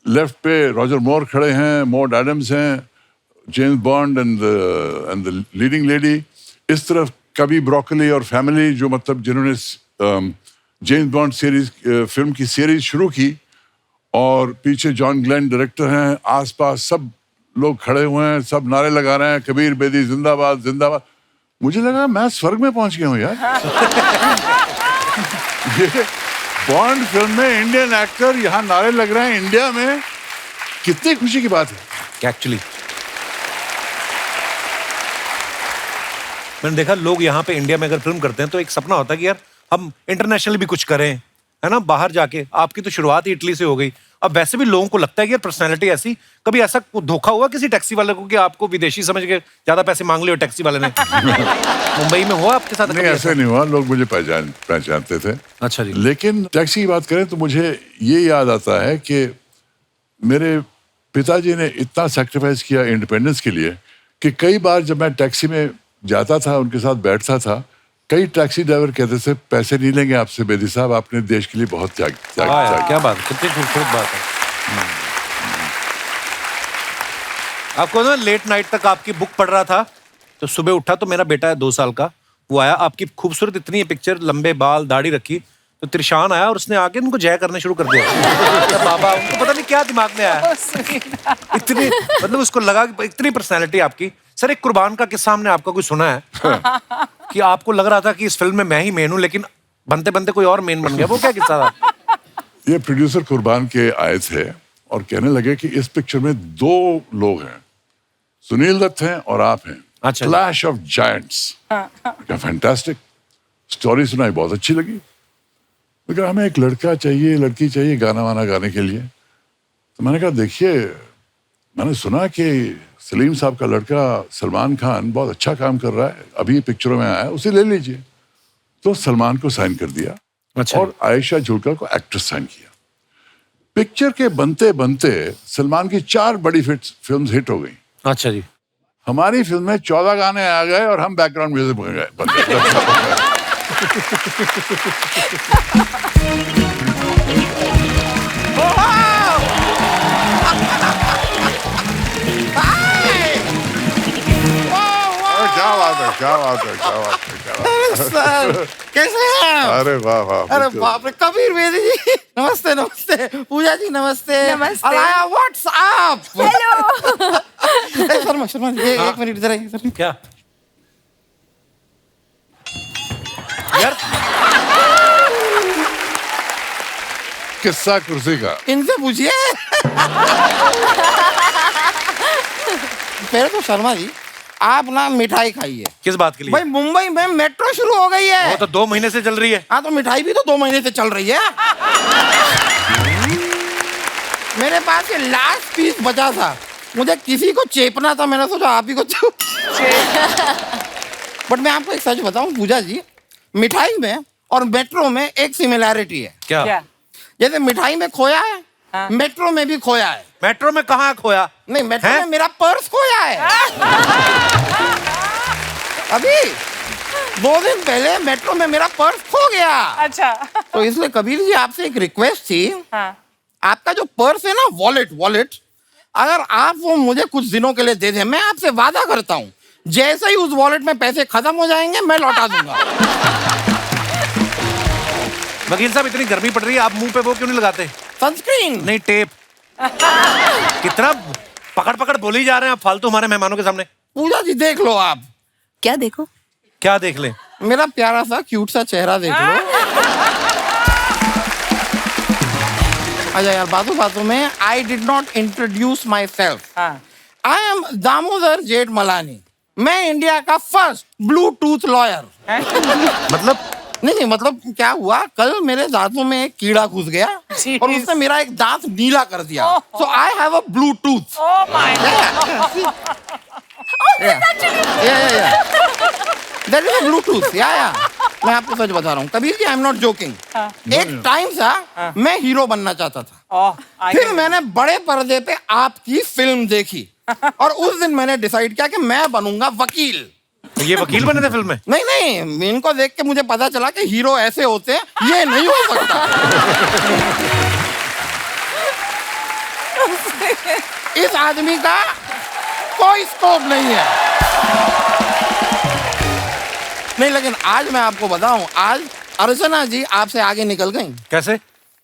लेफ्ट पे रॉजर मोर खड़े हैं, मॉड एडम्स हैं, James bond and the leading lady, इस तरफ कभी ब्रोकली और फैमिली, जो मतलब जिन्होंने जेम्स बॉन्ड सीरीज फिल्म की सीरीज शुरू की, और पीछे जॉन ग्लेन डायरेक्टर हैं, आसपास सब लोग खड़े हुए हैं, सब नारे लगा रहे हैं, कबीर बेदी जिंदाबाद जिंदाबाद। मुझे लगा मैं स्वर्ग में पहुंच गया हूं यार। ये बॉन्ड फिल्म में इंडियन एक्टर, यहाँ नारे लग रहे हैं इंडिया में, कितनी खुशी की बात है। एक्चुअली मैंने देखा लोग यहाँ पे इंडिया में अगर फिल्म करते हैं तो एक सपना होता है कि यार हम इंटरनेशनली भी कुछ करें, है ना, बाहर जाके। आपकी तो शुरुआत ही इटली से हो गई। अब वैसे भी लोगों को लगता है कि यार पर्सनैलिटी ऐसी, कभी ऐसा धोखा हुआ किसी टैक्सी वाले को कि आपको विदेशी समझ के ज्यादा पैसे मांग लिए हो टैक्सी वाले ने? मुंबई में हुआ आपके साथ? नहीं, ऐसा नहीं हुआ, लोग मुझे पहचानते थे। अच्छा जी। लेकिन टैक्सी की बात करें तो मुझे ये याद आता है कि मेरे पिताजी ने इतना सेक्रीफाइस किया इंडिपेंडेंस के लिए कि कई बार जब मैं टैक्सी में जाता था, उनके साथ बैठता था, कई टैक्सी ड्राइवर कहते थे पैसे नहीं लेंगे आपसे बेदी साहब, आपने देश के लिए बहुत त्याग क्या बात, कितनी खूबसूरत बात है। आपको ना लेट नाइट तक आपकी बुक पढ़ रहा था, तो सुबह उठा तो मेरा बेटा है 2 साल का, वो आया, आपकी खूबसूरत इतनी है पिक्चर, लंबे बाल, दाढ़ी रखी, तो त्रिशान आया और उसने आके उनको जय करने शुरू कर दिया। बाबा, उनको पता नहीं क्या दिमाग में आया, इतनी मतलब उसको लगा कि इतनी पर्सनैलिटी आपकी। सर, एक कुर्बान का किस्सा हमने आपका कोई सुना है कि आपको लग रहा था कि इस फिल्म में मैं ही मेन हूं, लेकिन बनते बनते कोई और मेन बन गया, वो क्या किस्सा था? ये प्रोड्यूसर कुर्बान के आए थे और कहने लगे कि इस पिक्चर में 2 लोग हैं, सुनील दत्त हैं और आप हैं, अच्छा। Clash of giants. क्या फैंटास्टिक स्टोरी सुनाई, बहुत अच्छी लगी। तो कहा हमें एक लड़का चाहिए, लड़की चाहिए गाना वाना गाने के लिए। तो मैंने कहा देखिए, मैंने सुना कि सलीम साहब का लड़का सलमान खान बहुत अच्छा काम कर रहा है, अभी पिक्चरों में आया है, उसे ले लीजिए। तो सलमान को साइन कर दिया। अच्छा। और आयशा जुल्का को एक्ट्रेस साइन किया। पिक्चर के बनते बनते सलमान की 4 बड़ी फिल्म्स हिट हो गई। अच्छा जी। हमारी फिल्म में 14 गाने आ गए और हम बैकग्राउंड म्यूजिक बन गए। क्या बात है, क्या बात है, क्या बात है, क्या बात है। सर, कैसे हैं आप? अरे वाह वाह, अरे बिल्कुल। बाप रे, कबीर बेदी जी नमस्ते, नमस्ते। पूजा जी नमस्ते। नमस्ते। Alaya what's up? Hello. Sharma, Sharma ji, एक मिनट इधर आइए सर। क्या यार, किस्सा कुर्सी का। इनसे पूछिए। पहले तो शर्मा जी, आप ना मिठाई खाइए। किस बात के लिए? भाई, मुंबई में मेट्रो शुरू हो गई है। वो तो 2 महीने से चल रही है। हाँ, तो मिठाई भी तो 2 महीने से चल रही है। मेरे पास ये लास्ट पीस बचा था, मुझे किसी को चेपना था, मैंने सोचा आप ही को बट मैं आपको एक सच बताऊं पूजा जी, मिठाई में और मेट्रो में एक सिमिलैरिटी है। क्या? क्या? जैसे मिठाई में खोया है, हाँ। मेट्रो में भी खोया है। मेट्रो में कहाँ खोया? नहीं, मेट्रो हैं? में मेरा पर्स खोया है। अभी 2 दिन पहले मेट्रो में मेरा पर्स खो गया। अच्छा। तो इसलिए कबीर जी, आपसे एक रिक्वेस्ट थी। हाँ। आपका जो पर्स है ना, वॉलेट, अगर आप वो मुझे कुछ दिनों के लिए दे दें, मैं आपसे वादा करता हूँ, जैसे ही उस वॉलेट में पैसे खत्म हो जाएंगे, मैं लौटा दूंगा। वकील साहब, इतनी गर्मी पड़ रही है, आप मुंह पे वो क्यों नहीं लगाते? सनस्क्रीन नहीं, टेप। कितना पकड़ पकड़ बोली जा रहे हैं आप फालतू हमारे मेहमानों के सामने। पूजा जी, देख लो आप। क्या देखो? क्या देख ले? मेरा प्यारा सा क्यूट सा चेहरा देख लो। अच्छा यार, बातों में I did not introduce myself. हाँ। I am Damodar Jethmalani. मैं इंडिया का फर्स्ट ब्लूटूथ लॉयर। मतलब नहीं, मतलब क्या हुआ, कल मेरे दांतों में एक कीड़ा घुस गया और उसने मेरा एक दांत नीला कर दिया। So I have a Bluetooth. Oh my that is a Bluetooth. या मैं आपको सच बता रहा हूँ Kabir ji, I am not joking. एक टाइम था मैं हीरो बनना चाहता था। Oh, I फिर can- मैंने बड़े पर्दे पे आपकी फिल्म देखी और उस दिन मैंने डिसाइड किया कि मैं बनूंगा वकील। ये वकील बने थे फिल्म में? नहीं नहीं, इनको देख के मुझे पता चला कि हीरो ऐसे होते हैं, ये नहीं हो सकता। इस आदमी का कोई स्कोप नहीं है। नहीं, लेकिन आज मैं आपको बताऊं, आज अर्चना जी आपसे आगे निकल गई। कैसे?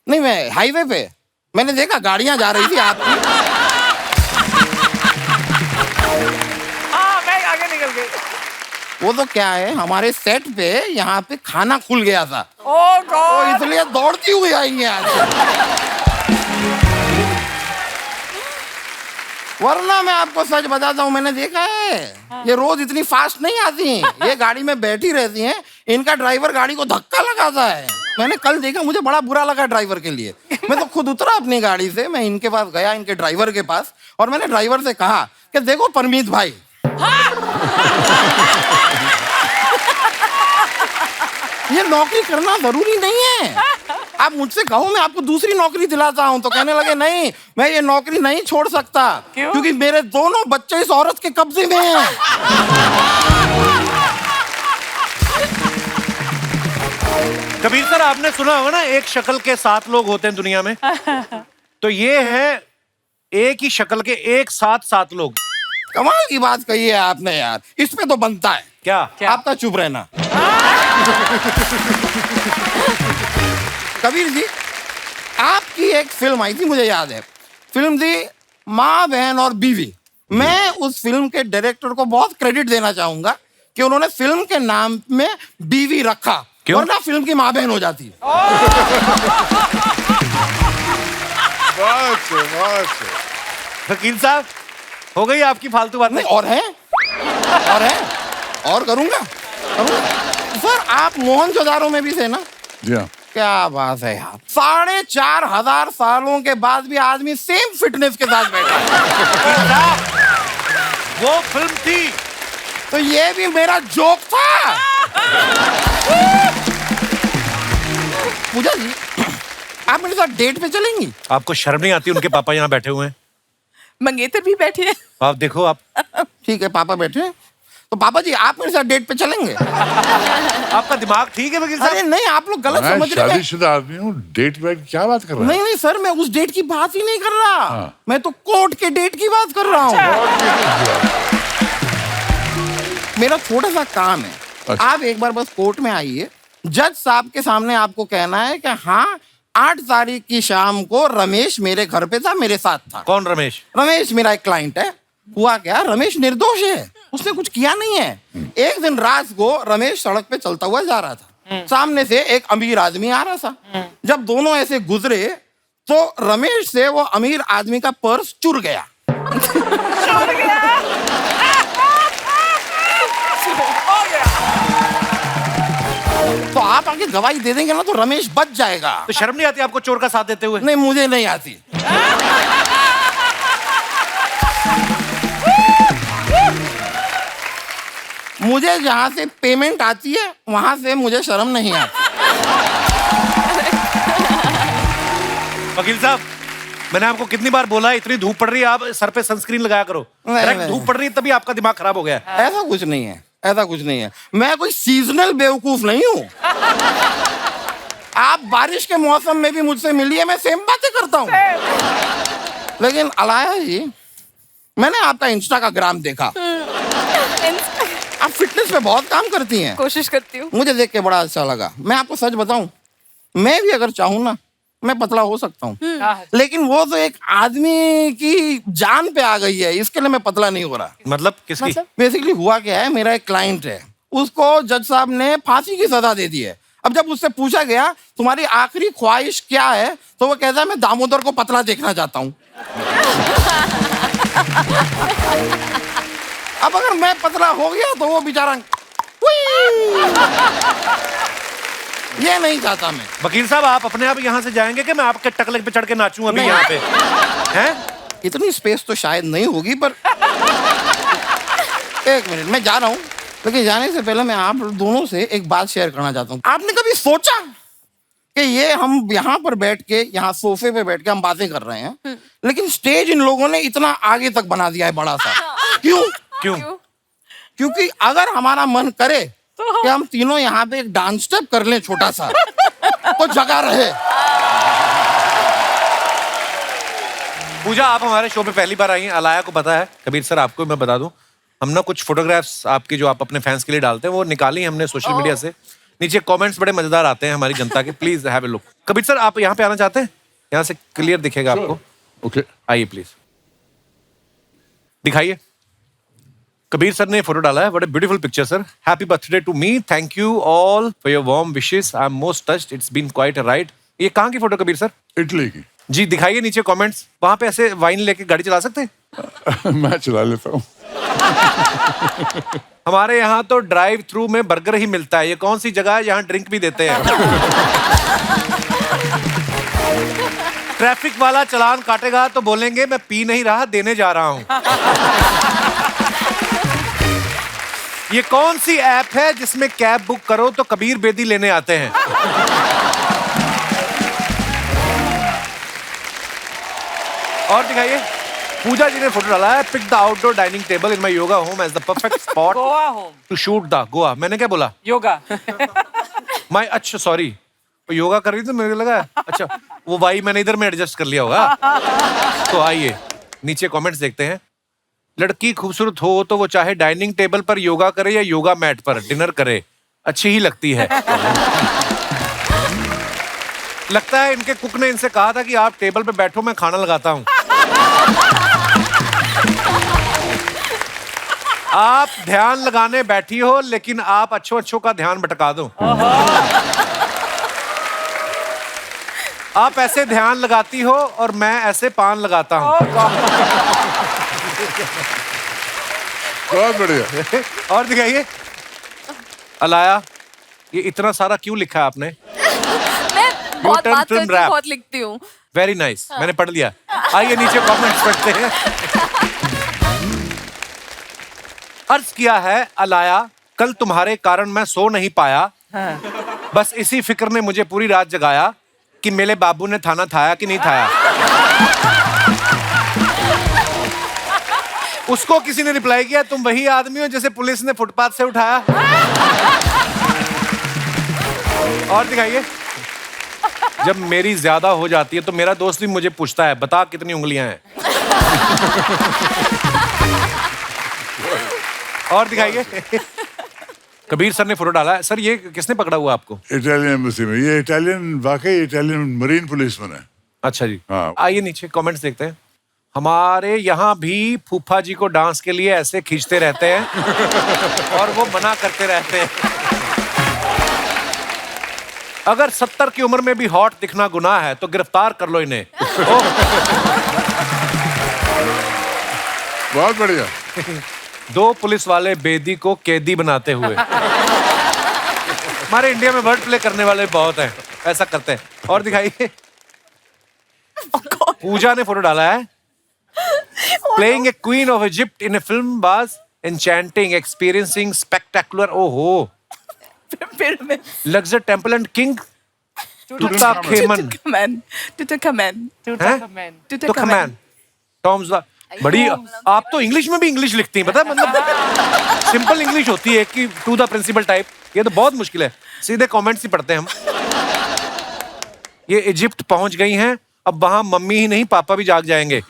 नहीं, मैं हाईवे पे मैंने देखा गाड़ियां जा रही थी आपकी। हाँ, मैं आगे निकल गई। वो तो क्या है, हमारे सेट पे यहाँ पे खाना खुल गया था, Oh तो God! इसलिए दौड़ती हुई आई हैं आज। वरना मैं आपको सच बताता हूँ, मैंने देखा है ये रोज इतनी फास्ट नहीं आती हैं। ये गाड़ी में बैठी रहती हैं, इनका ड्राइवर गाड़ी को धक्का लगाता है। मैंने कल देखा, मुझे बड़ा बुरा लगा ड्राइवर के लिए। मैं तो खुद उतरा अपनी गाड़ी से, मैं इनके पास गया, इनके ड्राइवर के पास, और मैंने ड्राइवर से कहा कि देखो परमीत भाई, ये नौकरी करना जरूरी नहीं है। आप मुझसे कहो मैं आपको दूसरी नौकरी दिलाता हूं, तो कहने लगे नहीं, मैं ये नौकरी नहीं छोड़ सकता। क्यों? क्योंकि मेरे दोनों बच्चे इस औरत के कब्जे में हैं। कबीर सर, आपने सुना होगा ना, एक शक्ल के 7 लोग होते हैं दुनिया में। तो ये है एक ही शक्ल के एक साथ 7 लोग। कमाल की बात कही है आपने यार, इस पे तो बनता है क्या? आपका चुप रहना। कबीर जी, आपकी एक फिल्म आई थी, मुझे याद है, फिल्म थी माँ बहन और बीवी। मैं उस फिल्म के डायरेक्टर को बहुत क्रेडिट देना चाहूंगा कि उन्होंने फिल्म के नाम में बीवी रखा, क्यों? वरना फिल्म की माँ बहन हो जाती है। वकील साहब, हो गई आपकी फालतू बात? नहीं, और है, और करूंगा। सर, आप मोहनजोदारो में भी थे ना? जी हाँ। क्या बात है यार, 4,500 सालों के बाद भी आदमी सेम फिटनेस के साथ बैठा है। वो फिल्म थी। तो ये भी मेरा जोक था। पूजा जी, आप मेरे साथ डेट पे चलेंगी? आपको शर्म नहीं आती? उनके पापा यहाँ बैठे हुए हैं। मंगेतर भी बैठे हैं। आप देखो, आप ठीक है, पापा बैठे हैं, तो पापा जी आप मेरे साथ डेट पे चलेंगे? आपका दिमाग ठीक है वकील अरे साहब? नहीं, आप लोग गलत मैं समझ रहे हैं। शादीशुदा आदमी हूँ, डेट वेट क्या बात कर रहा है? नहीं नहीं सर, मैं उस डेट की बात ही नहीं कर रहा। हाँ। मैं तो कोर्ट के डेट की बात कर रहा हूँ। मेरा छोटा सा काम है, अच्छा। आप एक बार बस कोर्ट में आइए, जज साहब के सामने आपको कहना है कि हाँ, 8 तारीख की शाम को रमेश मेरे घर पे था, मेरे साथ था। कौन रमेश? रमेश मेरा एक क्लाइंट है। हुआ क्या, रमेश निर्दोष है, उसने कुछ किया नहीं है। एक दिन रात को रमेश सड़क पे चलता हुआ जा रहा था, सामने से एक अमीर आदमी आ रहा था। जब दोनों ऐसे गुजरे तो रमेश से वो अमीर आदमी का पर्स चुर गया। तो आप आगे गवाही दे देंगे ना, तो रमेश बच जाएगा। तो शर्म नहीं आती आपको चोर का साथ देते हुए? नहीं, मुझे नहीं आती। मुझे जहां से पेमेंट आती है वहां से मुझे शर्म नहीं आती। वकील साहब, मैंने आपको कितनी बार बोला है, इतनी धूप पड़ रही है, आप सर पे सनस्क्रीन लगाया करो। नहीं, डायरेक्ट नहीं। धूप पड़ रही है तभी आपका दिमाग खराब हो गया है। ऐसा कुछ नहीं है, ऐसा कुछ नहीं है। मैं कोई सीजनल बेवकूफ नहीं हूँ। आप बारिश के मौसम में भी मुझसे मिलिए, मैं सेम बातें करता हूँ। लेकिन अलाया जी, मैंने आपका इंस्टाग्राम देखा, आप फिटनेस पे बहुत काम करती हैं। कोशिश करती हूँ। मुझे देख के बड़ा अच्छा लगा। मैं आपको सच बताऊं, मैं भी अगर चाहूं ना, मैं पतला हो सकता हूँ। लेकिन वो तो एक आदमी की जान पे आ गई है, इसके लिए मैं पतला नहीं हो रहा। मतलब किसकी? बेसिकली हुआ क्या है, मेरा एक क्लाइंट है, उसको जज साहब ने फांसी की सजा दे दी है। अब जब उससे पूछा गया तुम्हारी आखिरी ख्वाहिश क्या है, तो वो कहता है मैं दामोदर को पतला देखना चाहता हूँ। अब अगर मैं पतला हो गया तो वो बेचारा ये नहीं चाहता मैं। वकील साहब, आप अपने आप यहाँ से जाएंगे कि मैं आपके टकले पे चढ़ के नाचूं अभी यहाँ पे? हैं? इतनी स्पेस तो शायद नहीं होगी, पर एक मिनट, मैं जा रहा हूँ। लेकिन जाने से पहले मैं आप दोनों से एक बात शेयर करना चाहता हूँ। आपने कभी सोचा कि ये हम यहाँ पर बैठ के, यहाँ सोफे पे बैठ के हम बातें कर रहे हैं, लेकिन स्टेज इन लोगों ने इतना आगे तक बना दिया है बड़ा सा। क्यों? क्यों? क्योंकि अगर हमारा मन करे कि हम तीनों यहाँ पे एक डांस स्टेप कर लें छोटा सा, तो जगह रहे। पूजा, आप हमारे शो पे पहली बार आई हैं, अलाया को पता है। कबीर सर, आपको मैं बता दूं, हम ना कुछ फोटोग्राफ्स आपकी जो आप अपने फैंस के लिए डालते हैं वो निकाली हमने सोशल मीडिया से। नीचे कमेंट्स बड़े मजेदार आते हैं हमारी जनता के, please have a look. Kabir sir, आप यहाँ पे आना चाहते हैं? यहाँ से क्लियर दिखेगा आपको। ओके, आइए प्लीज, दिखाइए। कबीर सर ने फोटो डाला है, what a beautiful picture sir. Happy birthday to me, thank you all for your warm wishes, I am most touched, it's been quite a ride. ये कहाँ की फोटो कबीर सर? इटली की। जी दिखाइए नीचे कमेंट्स। वहां पे ऐसे वाइन लेके गाड़ी चला सकते हैं? मैं चला लेता हूँ। हमारे यहाँ तो ड्राइव थ्रू में बर्गर ही मिलता है, ये कौन सी जगह है यहाँ ड्रिंक भी देते हैं? ट्रैफिक वाला चालान काटेगा तो बोलेंगे मैं पी नहीं रहा, देने जा रहा हूँ। ये कौन सी ऐप है जिसमें कैब बुक करो तो कबीर बेदी लेने आते हैं? और दिखाइए। पूजा जी ने फोटो डाला है, pick the outdoor dining table in my yoga home as the perfect spot Goa home to shoot the Goa. मैंने क्या बोला? योगा। माय, अच्छा सॉरी, योगा कर रही थी, मुझे लगा अच्छा वो वाई मैंने इधर में एडजस्ट कर लिया होगा। तो आइए नीचे कमेंट्स देखते हैं। लड़की खूबसूरत हो तो वो चाहे डाइनिंग टेबल पर योगा करे या योगा मैट पर डिनर करे, अच्छी ही लगती है। लगता है इनके कुक ने इनसे कहा था कि आप टेबल पे बैठो, मैं खाना लगाता हूं। आप ध्यान लगाने बैठी हो लेकिन आप अच्छों का ध्यान भटका दो। आप ऐसे ध्यान लगाती हो और मैं ऐसे पान लगाता हूं। बहुत बढ़िया। और दिखाइए। अलाया, ये इतना सारा क्यों लिखा है आपने? मैं बहुत turn बात film करती rap. हूँ, बहुत लिखती हूँ। वेरी नाइस, मैंने पढ़ लिया। आइए नीचे कमेंट्स पढ़ते हैं। अर्ज किया है अलाया, कल तुम्हारे कारण मैं सो नहीं पाया, बस इसी फिक्र ने मुझे पूरी रात जगाया कि मेरे बाबू ने थाना थाया कि नहीं थाया। उसको किसी ने रिप्लाई किया, तुम वही आदमी हो जैसे पुलिस ने फुटपाथ से उठाया। और दिखाइए। जब मेरी ज्यादा हो जाती है तो मेरा दोस्त भी मुझे पूछता है, बता कितनी उंगलियां हैं। और दिखाइए। कबीर सर ने फोटो डाला है। सर ये किसने पकड़ा हुआ आपको? इटालियन एम्बेसी में। ये इटालियन, वाकई इटालियन मरीन पुलिसमैन है। अच्छा जी। हाँ। आइए नीचे कमेंट्स देखते हैं। हमारे यहाँ भी फूफा जी को डांस के लिए ऐसे खींचते रहते हैं और वो मना करते रहते हैं। अगर 70 की उम्र में भी हॉट दिखना गुनाह है तो गिरफ्तार कर लो इन्हें। बहुत बढ़िया। 2 पुलिस वाले बेदी को कैदी बनाते हुए। हमारे इंडिया में वर्ड प्ले करने वाले बहुत हैं, ऐसा करते हैं। और दिखाइए। पूजा ने फोटो डाला है। Playing a queen of Egypt in a film was enchanting, experiencing spectacular. Oh, Luxor Temple and King Tutankhamun. Tutankhamun. Tom's the बड़ी। आप तो इंग्लिश में भी इंग्लिश लिखती हैं, पता है? मतलब सिंपल इंग्लिश होती है कि टू द प्रिंसिपल टाइप। ये तो बहुत मुश्किल है, सीधे कमेंट्स ही पढ़ते हैं हम। ये इजिप्ट पहुंच गई हैं, अब वहां मम्मी ही नहीं पापा भी जाग जाएंगे।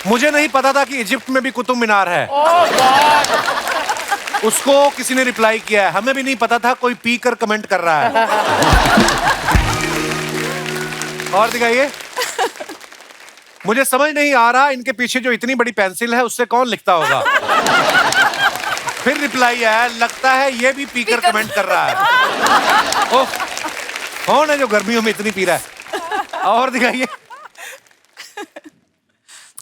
मुझे नहीं पता था कि इजिप्ट में भी कुतुब मीनार है। उसको किसी ने रिप्लाई किया है, हमें भी नहीं पता था, कोई पी कर कमेंट कर रहा है। और दिखाइए। मुझे समझ नहीं आ रहा इनके पीछे जो इतनी बड़ी पेंसिल है उससे कौन लिखता होगा। फिर रिप्लाई आया, लगता है ये भी पी कर कमेंट कर रहा है। ओह, कौन है जो गर्मियों में इतनी पी रहा है? और दिखाइए।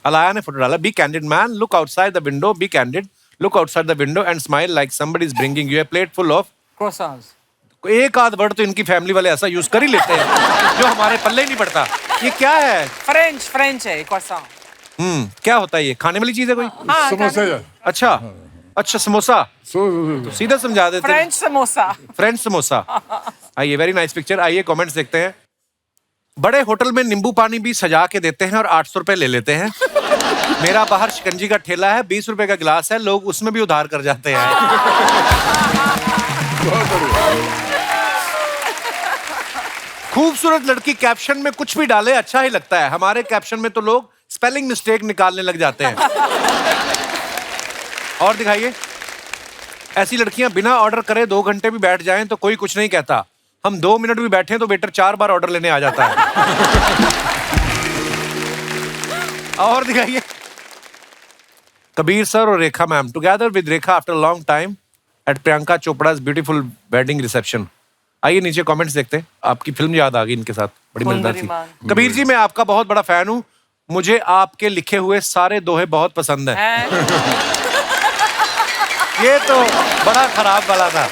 अलाया ने फोटो डाला, be candid man, look outside the window, be candid, look outside the window and smile like somebody is bringing you a plate full of croissants. एक आध वर्ड तो इनकी फैमिली वाले ऐसा यूज कर ही लेते हैं जो हमारे पल्ले ही नहीं पड़ता। ये क्या है? French है croissant. क्या होता है ये? खाने वाली चीज है कोई? समोसा यार। अच्छा, अच्छा समोसा, So, सीधा समझा देते हैं। French samosa. फ्रेंच समोसा। आइए, वेरी नाइस पिक्चर। आइए कमेंट्स देखते हैं। बड़े होटल में नींबू पानी भी सजा के देते हैं और 800 रुपए ले लेते हैं। मेरा बाहर शिकंजी का ठेला है, 20 रुपए का गिलास है, लोग उसमें भी उधार कर जाते हैं। खूबसूरत लड़की कैप्शन में कुछ भी डाले अच्छा ही लगता है। हमारे कैप्शन में तो लोग स्पेलिंग मिस्टेक निकालने लग जाते हैं। और दिखाइए, ऐसी लड़कियां बिना ऑर्डर करे 2 घंटे भी बैठ जाएं तो कोई कुछ नहीं कहता। हम 2 मिनट भी बैठे तो वेटर 4 बार ऑर्डर लेने आ जाता है। और दिखाइए, कबीर सर और Rekha ma'am together with Rekha after long time at Priyanka Chopra's beautiful wedding reception. आइए नीचे कमेंट्स देखते हैं। आपकी फिल्म याद आ गई इनके साथ, बड़ी मजेदार थी। कबीर जी, मैं आपका बहुत बड़ा फैन हूँ, मुझे आपके लिखे हुए सारे दोहे बहुत पसंद हैं। ये तो बड़ा खराब वाला था।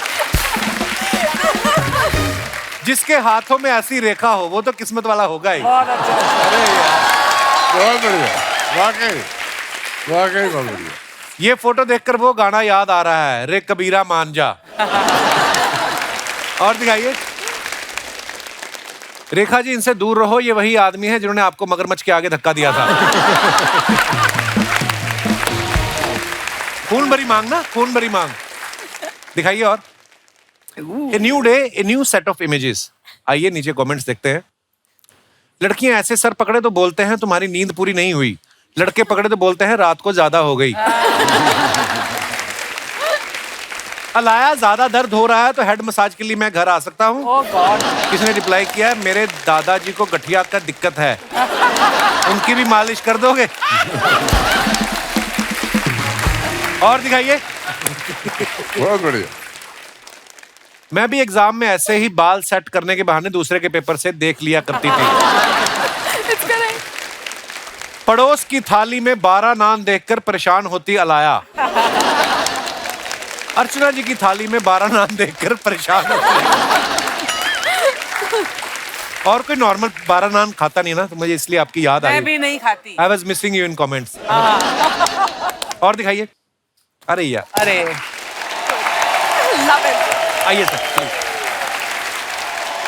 जिसके हाथों में ऐसी रेखा हो वो तो किस्मत वाला होगा ही। अरे यार, बहुत बढ़िया, वाकई वाकई बहुत बढ़िया। ये फोटो देखकर वो गाना याद आ रहा है, रे कबीरा मान जा। और दिखाइए, रेखा जी इनसे दूर रहो, ये वही आदमी है जिन्होंने आपको मगरमच्छ के आगे धक्का दिया था। खून भरी मांग ना, खून भरी मांग। दिखाइए। और a new day, a new set of images. आइए नीचे कमेंट्स देखते हैं। लड़कियां ऐसे सर पकड़े तो बोलते हैं तुम्हारी नींद पूरी नहीं हुई, लड़के पकड़े तो बोलते हैं रात को ज्यादा हो गई। अलाया, ज्यादा दर्द हो रहा है तो हेड मसाज के लिए मैं घर आ सकता हूँ? Oh God. किसने रिप्लाई किया है, मेरे दादाजी को गठिया का दिक्कत है, उनकी भी मालिश कर दोगे? और दिखाइए। बहुत बढ़िया। मैं भी एग्जाम में ऐसे ही बाल सेट करने के बहाने दूसरे के पेपर से देख लिया करती थी। पड़ोस की थाली में 12 नान देखकर परेशान होती अलाया। अर्चना जी की थाली में 12 नान देखकर परेशान होती। और कोई नॉर्मल 12 नान खाता नहीं ना, तो मुझे इसलिए आपकी याद आई। मैं भी नहीं खाती। I was missing you in comments. और दिखाइए। अरे यार, अरे आइए सर।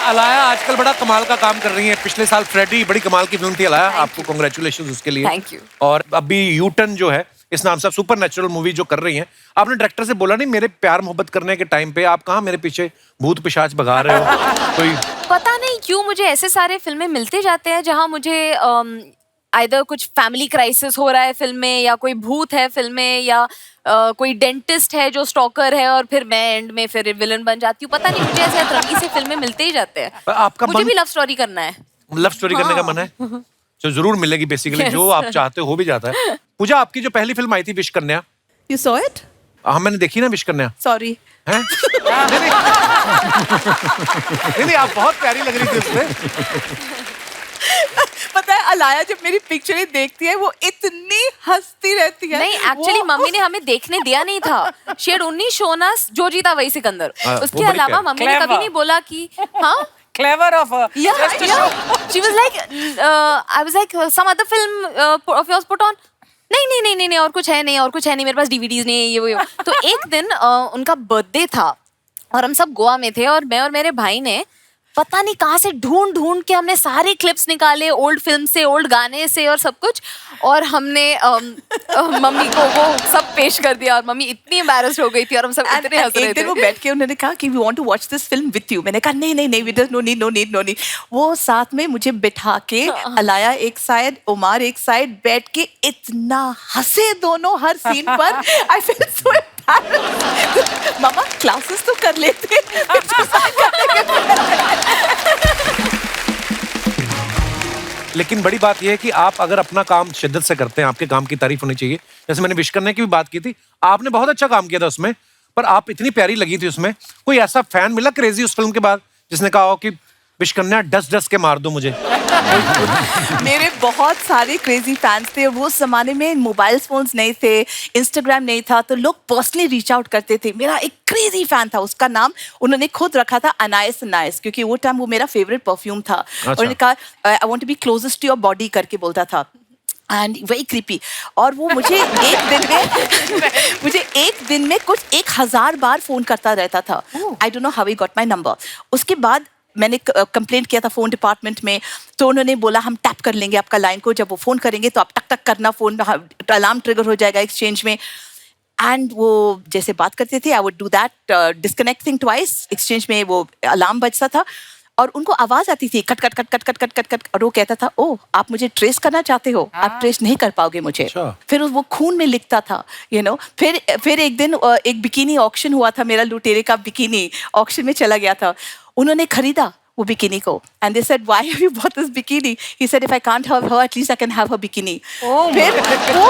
अलाया आजकल बड़ा कमाल का काम कर रही है। पिछले साल फ्रेडी बड़ी कमाल की फिल्म थी अलाया, आपको कांग्रेचुलेशंस उसके लिए। Thank you. और अभी यूटर्न जो है इस नाम से सुपर नेचुरल मूवी जो कर रही हैं, आपने डायरेक्टर से बोला नहीं मेरे प्यार मोहब्बत करने के टाइम पे आप कहाँ मेरे पीछे भूत पिशाच भगा रहे हो? कोई पता नहीं क्यों मुझे ऐसे सारे फिल्में मिलते जाते हैं जहां मुझे आइदर कुछ फैमिली क्राइसिस हो रहा है फिल्म में, या कोई भूत है फिल्म में, या कोई डेंटिस्ट है जो स्टॉकर है और फिर मैं एंड में फिर विलन बन जाती हूँ। पता नहीं, मुझे ऐसे अतरंगी से फिल्में मिलते ही जाते हैं। आपका मुझे मन- भी लव स्टोरी करना है। लव स्टोरी करने का मन है जो जरूर मिलेगी बेसिकली। Yes, जो आप sir. चाहते हो भी जाता है। पूजा, आपकी जो पहली फिल्म आई थी विश कन्या, You saw it? हाँ मैंने देखी ना विश कन्या। Sorry. हैं? नहीं, नहीं, आप बहुत प्यारी लग रही थी उसमें। पता है अलाया जब मेरी पिक्चर देखती है वो इतनी हंसती रहती है। नहीं, एक्चुअली मम्मी ने हमें देखने दिया नहीं था। She had only shown us जो जीता वही सिकंदर। वो उसके बड़ी अलावा प्यारी। मम्मी ने कभी Clever. नहीं बोला कि हाँ। Clever of her. Yeah, Just to yeah. show. She was like, I was like, some other film of yours put on. नहीं, और कुछ है नहीं, और कुछ है नहीं, मेरे पास DVDs नहीं है, ये वो। तो एक दिन उनका बर्थडे था और हम सब गोवा में थे और मैं और मेरे भाई ने पता नहीं कहाँ से ढूंढ के हमने सारे क्लिप्स निकाले ओल्ड फिल्म से, ओल्ड गाने से और सब कुछ, और हमने मम्मी को वो सब पेश कर दिया और मम्मी इतनी एम्बैरेस्ड हो गई थी और हम सब इतने हंस रहे एक दिन वो थे। बैठ के उन्होंने कहा कि we want to watch this film with you. मैंने कहा नहीं we don't, no need। वो साथ में मुझे बिठा के अलाया एक साइड, उमार एक साइड बैठ के इतना हंसे दोनों हर सीन पर। I feel so embarrassed. Mama classes तो कर लेते। लेकिन बड़ी बात यह है कि आप अगर अपना काम शिद्दत से करते हैं, आपके काम की तारीफ होनी चाहिए। जैसे मैंने विश करने की भी बात की थी, आपने बहुत अच्छा काम किया था उसमें, पर आप इतनी प्यारी लगी थी उसमें। कोई ऐसा फैन मिला क्रेजी उस फिल्म के बाद जिसने कहा हो कि विश कन्या डस के मार दो मुझे? मेरे बहुत सारे क्रेजी फैंस थे। वो जमाने में मोबाइल फोन्स नहीं थे, इंस्टाग्राम नहीं था, तो लोग पर्सनली रीच आउट करते थे। मेरा एक क्रेजी फैन था, उसका नाम उन्होंने खुद रखा था अनाइस, क्योंकि वो टाइम वो मेरा फेवरेट परफ्यूम था। अच्छा। उन्होंने कहा I want to be closest to your body करके बोलता था। And very creepy. और वो मुझे एक दिन में कुछ 1000 बार फोन करता रहता था। I don't know how he got my number. उसके बाद मैंने कंप्लेंट किया था फोन डिपार्टमेंट में, तो उन्होंने बोला हम टैप कर लेंगे आपका लाइन को, जब वो फोन करेंगे तो आप टक टक करना, फोन अलार्म ट्रिगर हो जाएगा एक्सचेंज में। एंड वो जैसे बात करते थे, I would do that disconnecting twice, exchange में वो अलार्म बजता था और उनको आवाज आती थी cut cut cut cut cut cut cut cut, और वो कहता था ओह आप मुझे ट्रेस करना चाहते हो, आप ट्रेस नहीं कर पाओगे मुझे। फिर वो खून में लिखता था, यू नो। फिर एक दिन एक बिकिनी ऑक्शन हुआ था, मेरा लुटेरे का बिकिनी ऑक्शन में चला गया था। उन्होंने खरीदा वो बिकिनी को, and they said why have you bought this bikini? He said if I can't have her at least I can have her bikini. फिर वो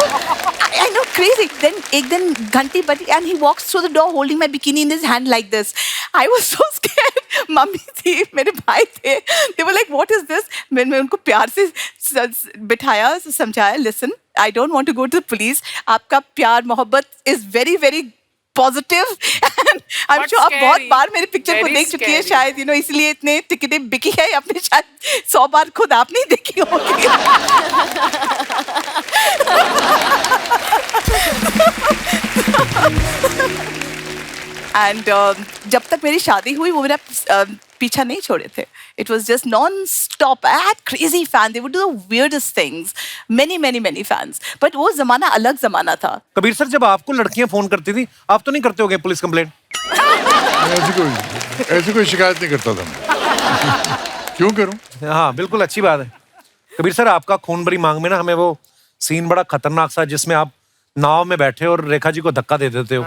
आई नो क्रेजी। देन एक दिन घंटी बजी and he walks through the door holding my bikini in his hand like this. I was so scared. Mummy थी, मेरे भाई थे, they were like what is this? मैंने उनको प्यार से बिठाया, समझाया, listen I don't want to go to the police, आपका प्यार मोहब्बत is very very positive. I am sure आप बहुत बार मेरे पिक्चर को देख चुकी है शायद, यू नो, इसलिए इतने टिकटें बिकी है, आपने शायद 100 बार खुद आप नहीं देखी होगी। एंड जब तक मेरी शादी हुई वो मेरा पीछा नहीं छोड़े थे। It was just non stop. I had crazy fan, they would do the weirdest things, many many many fans, but वो जमाना अलग जमाना था। कबीर सर, जब आपको लड़कियां फोन करती थी, आप तो नहीं करते होगे पुलिस कंप्लेंट? ऐसी कोई शिकायत नहीं करता था मैं। क्यों करूं? हाँ बिल्कुल, अच्छी बात है। कबीर सर, आपका खून भरी मांग में ना हमें वो सीन बड़ा खतरनाक सा, जिसमें आप नाव में बैठे और रेखा जी को धक्का दे देते हो।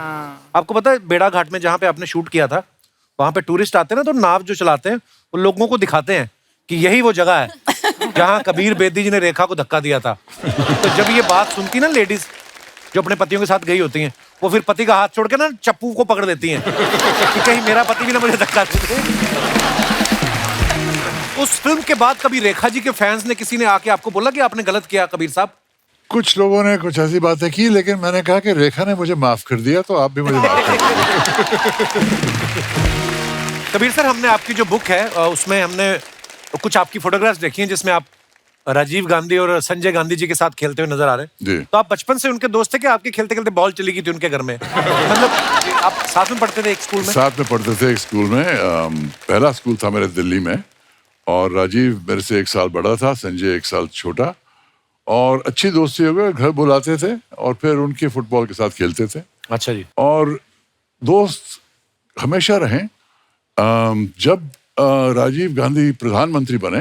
आपको पता है बेड़ा घाट में जहाँ पे आपने शूट किया था, वहां पे टूरिस्ट आते हैं ना, तो नाव जो चलाते हैं वो लोगों को दिखाते हैं कि यही वो जगह है जहाँ कबीर बेदी जी ने रेखा को धक्का दिया था। तो जब ये बात सुनती ना लेडीज जो अपने पतियों के साथ गई होती हैं, वो फिर पति का हाथ छोड़ के ना चप्पू को पकड़ देती हैं कि कहीं मेरा पति भी ना मुझे धक्का दे। उस फिल्म के बाद कभी रेखा जी के फैंस ने, किसी ने आके आपको बोला कि आपने गलत किया कबीर साहब? कुछ लोगों ने कुछ ऐसी बातें की, लेकिन मैंने कहा कि रेखा ने मुझे माफ कर दिया, तो आप भी मुझे माफ कर दीजिए। कबीर सर, हमने आपकी जो बुक है उसमें हमने कुछ आपकी फोटोग्राफ्स देखी हैं जिसमें आप राजीव गांधी और संजय गांधी जी के साथ खेलते हुए नजर आ रहे हैं। तो आप बचपन से उनके दोस्त थे कि आपके खेलते खेलते बॉल चली गई थी उनके घर में? मतलब आप साथ में पढ़ते थे एक स्कूल में? साथ में पढ़ते थे एक स्कूल में। पहला स्कूल था मेरे दिल्ली में, और राजीव मेरे से 1 साल बड़ा था, संजय 1 साल छोटा, और अच्छी दोस्ती हो गई। घर बुलाते थे और फिर उनके फुटबॉल के साथ खेलते थे। अच्छा जी। और दोस्त हमेशा रहे। जब राजीव गांधी प्रधानमंत्री बने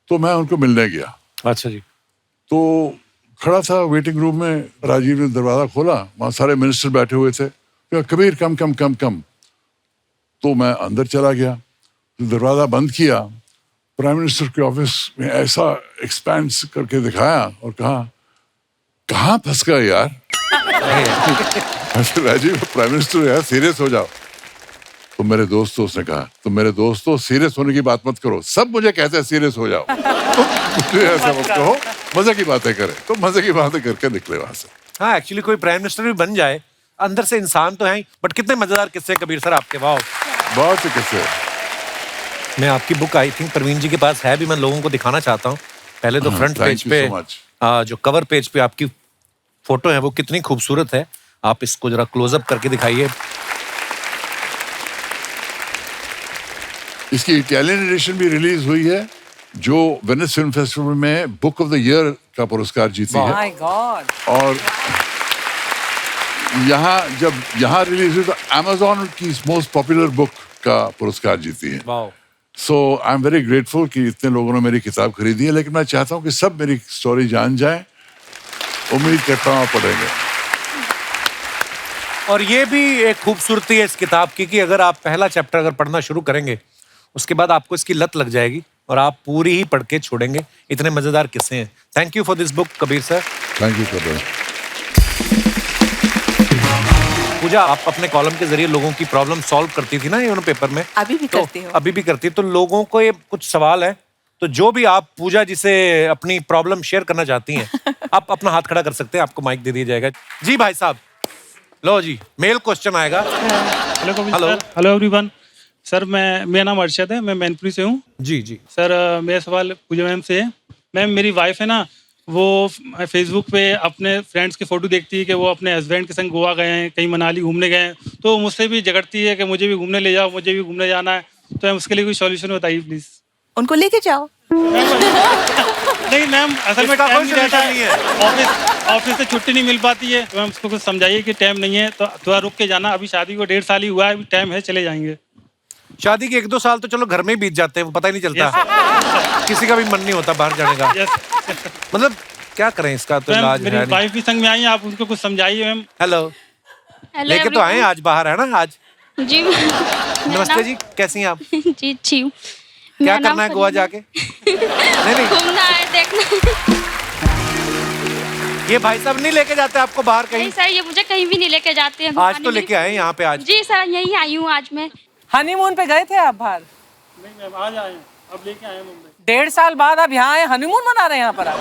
तो मैं उनको मिलने गया। अच्छा जी। तो खड़ा था वेटिंग रूम में, राजीव ने दरवाजा खोला, वहाँ सारे मिनिस्टर बैठे हुए थे। कबीर कम कम कम कम। तो मैं अंदर चला गया, दरवाजा बंद किया, प्राइम मिनिस्टर के ऑफिस में ऐसा एक्सपैंड करके दिखाया और कहा, कहाँ फंस गया यार? राजीव प्राइम मिनिस्टर यार, सीरियस हो जाओ। तो मेरे दोस्तों ने कहा, तो मेरे दोस्तों सीरियस होने की बात मत करो, सब मुझे कहते हैं सीरियस हो जाओ, तो मुझे ऐसा मत कहो, मजे की बातें करें। तो मजे की बातें करके निकले वहां से। हाँ, एक्चुअली कोई प्राइम मिनिस्टर भी बन जाए, अंदर से इंसान तो है ही, बट कितने मजेदार किस्से कबीर सर आपके। वाह, बहुत से किस्से। मैं आपकी बुक आई थिंक प्रवीण जी के पास है भी, मैं लोगों को दिखाना चाहता हूँ। पहले तो फ्रंट पेज पे जो कवर पेज पे आपकी फोटो है वो कितनी खूबसूरत है। आप इसको जरा क्लोजअप करके दिखाइए। इसकी इटालियन एडिशन भी रिलीज हुई है, जो वेनिस फिल्म फेस्टिवल में बुक ऑफ द ईयर का पुरस्कार जीती है। My God. और यहाँ रिलीज हुई तो अमेज़न की मोस्ट पॉपुलर बुक का पुरस्कार जीती है। So I am very grateful कि इतने लोगों ने मेरी किताब खरीदी है, लेकिन मैं चाहता हूँ कि सब मेरी स्टोरी जान जाए। उम्मीद करता हूँ पढ़ेंगे। और ये भी एक खूबसूरती है इस किताब की कि अगर आप पहला चैप्टर अगर पढ़ना शुरू करेंगे, उसके बाद आपको इसकी लत लग जाएगी और आप पूरी ही पढ़ के छोड़ेंगे। इतने मजेदार किस्से हैं। Thank you for this book Kabir sir. Thank you Kabir. Pooja, आप अपने कॉलम के जरिए लोगों की प्रॉब्लम सॉल्व करती थी ना ये पेपर में? अभी भी करती हूँ। अभी भी करती है। तो लोगों को ये कुछ सवाल है, तो जो भी आप पूजा जी से अपनी प्रॉब्लम शेयर करना चाहती हैं, आप अपना हाथ खड़ा कर सकते हैं, आपको माइक दे दिया जाएगा। जी भाई साहब, लो जी, मेल क्वेश्चन आएगा। Hello everyone. सर मेरा नाम अर्शद है, मैं मैनपुरी से हूँ। जी जी। सर मेरा सवाल पूजा मैम से है। मैम, मेरी वाइफ है ना, वो फेसबुक पे अपने फ्रेंड्स की फ़ोटो देखती है कि वो अपने हस्बैंड के संग गोवा गए हैं, कहीं मनाली घूमने गए हैं, तो मुझसे भी झगड़ती है कि मुझे भी घूमने ले जाओ, मुझे भी घूमने जाना है। तो उसके लिए कोई सॉल्यूशन बताइए प्लीज़। उनको लेके जाओ। नहीं मैम, असल में इसका टाइम कोई नहीं रहता solution नहीं है, ऑफिस से छुट्टी नहीं मिल पाती है। तो मैम उसको कुछ समझाइए कि टाइम नहीं है, तो थोड़ा रुक के जाना। अभी शादी को 1.5 साल ही हुआ है, अभी टाइम है, चले जाएंगे। शादी के 1-2 साल तो चलो घर में ही बीत जाते हैं, वो पता ही नहीं चलता। किसी का भी मन नहीं होता बाहर जाने का। मतलब क्या करें, इसका तो इलाज मेरी है नहीं। वाइफ भी संग में आई है, आप उनको कुछ समझाइए मैम। हेलो, लेके तो आए आज बाहर, है ना आज? जी नमस्ते जी, कैसी हैं आप? जी छी हूँ। क्या करना है गोवा जाके? नहीं घूमना है, देखना ये भाई साहब नहीं लेके जाते आपको बाहर कहीं? नहीं सर, ये मुझे कहीं भी नहीं लेके जाते हैं। आज तो लेके आए यहाँ पे आज। जी सर, यही आई हूँ आज मैं। हनीमून पे गए थे आप बाहर? नहीं मैम, आज आए हैं, अब लेके आए हैं मुंबई। 1.5 साल बाद आप यहाँ आए, हनीमून मना रहे हैं यहाँ पर आप?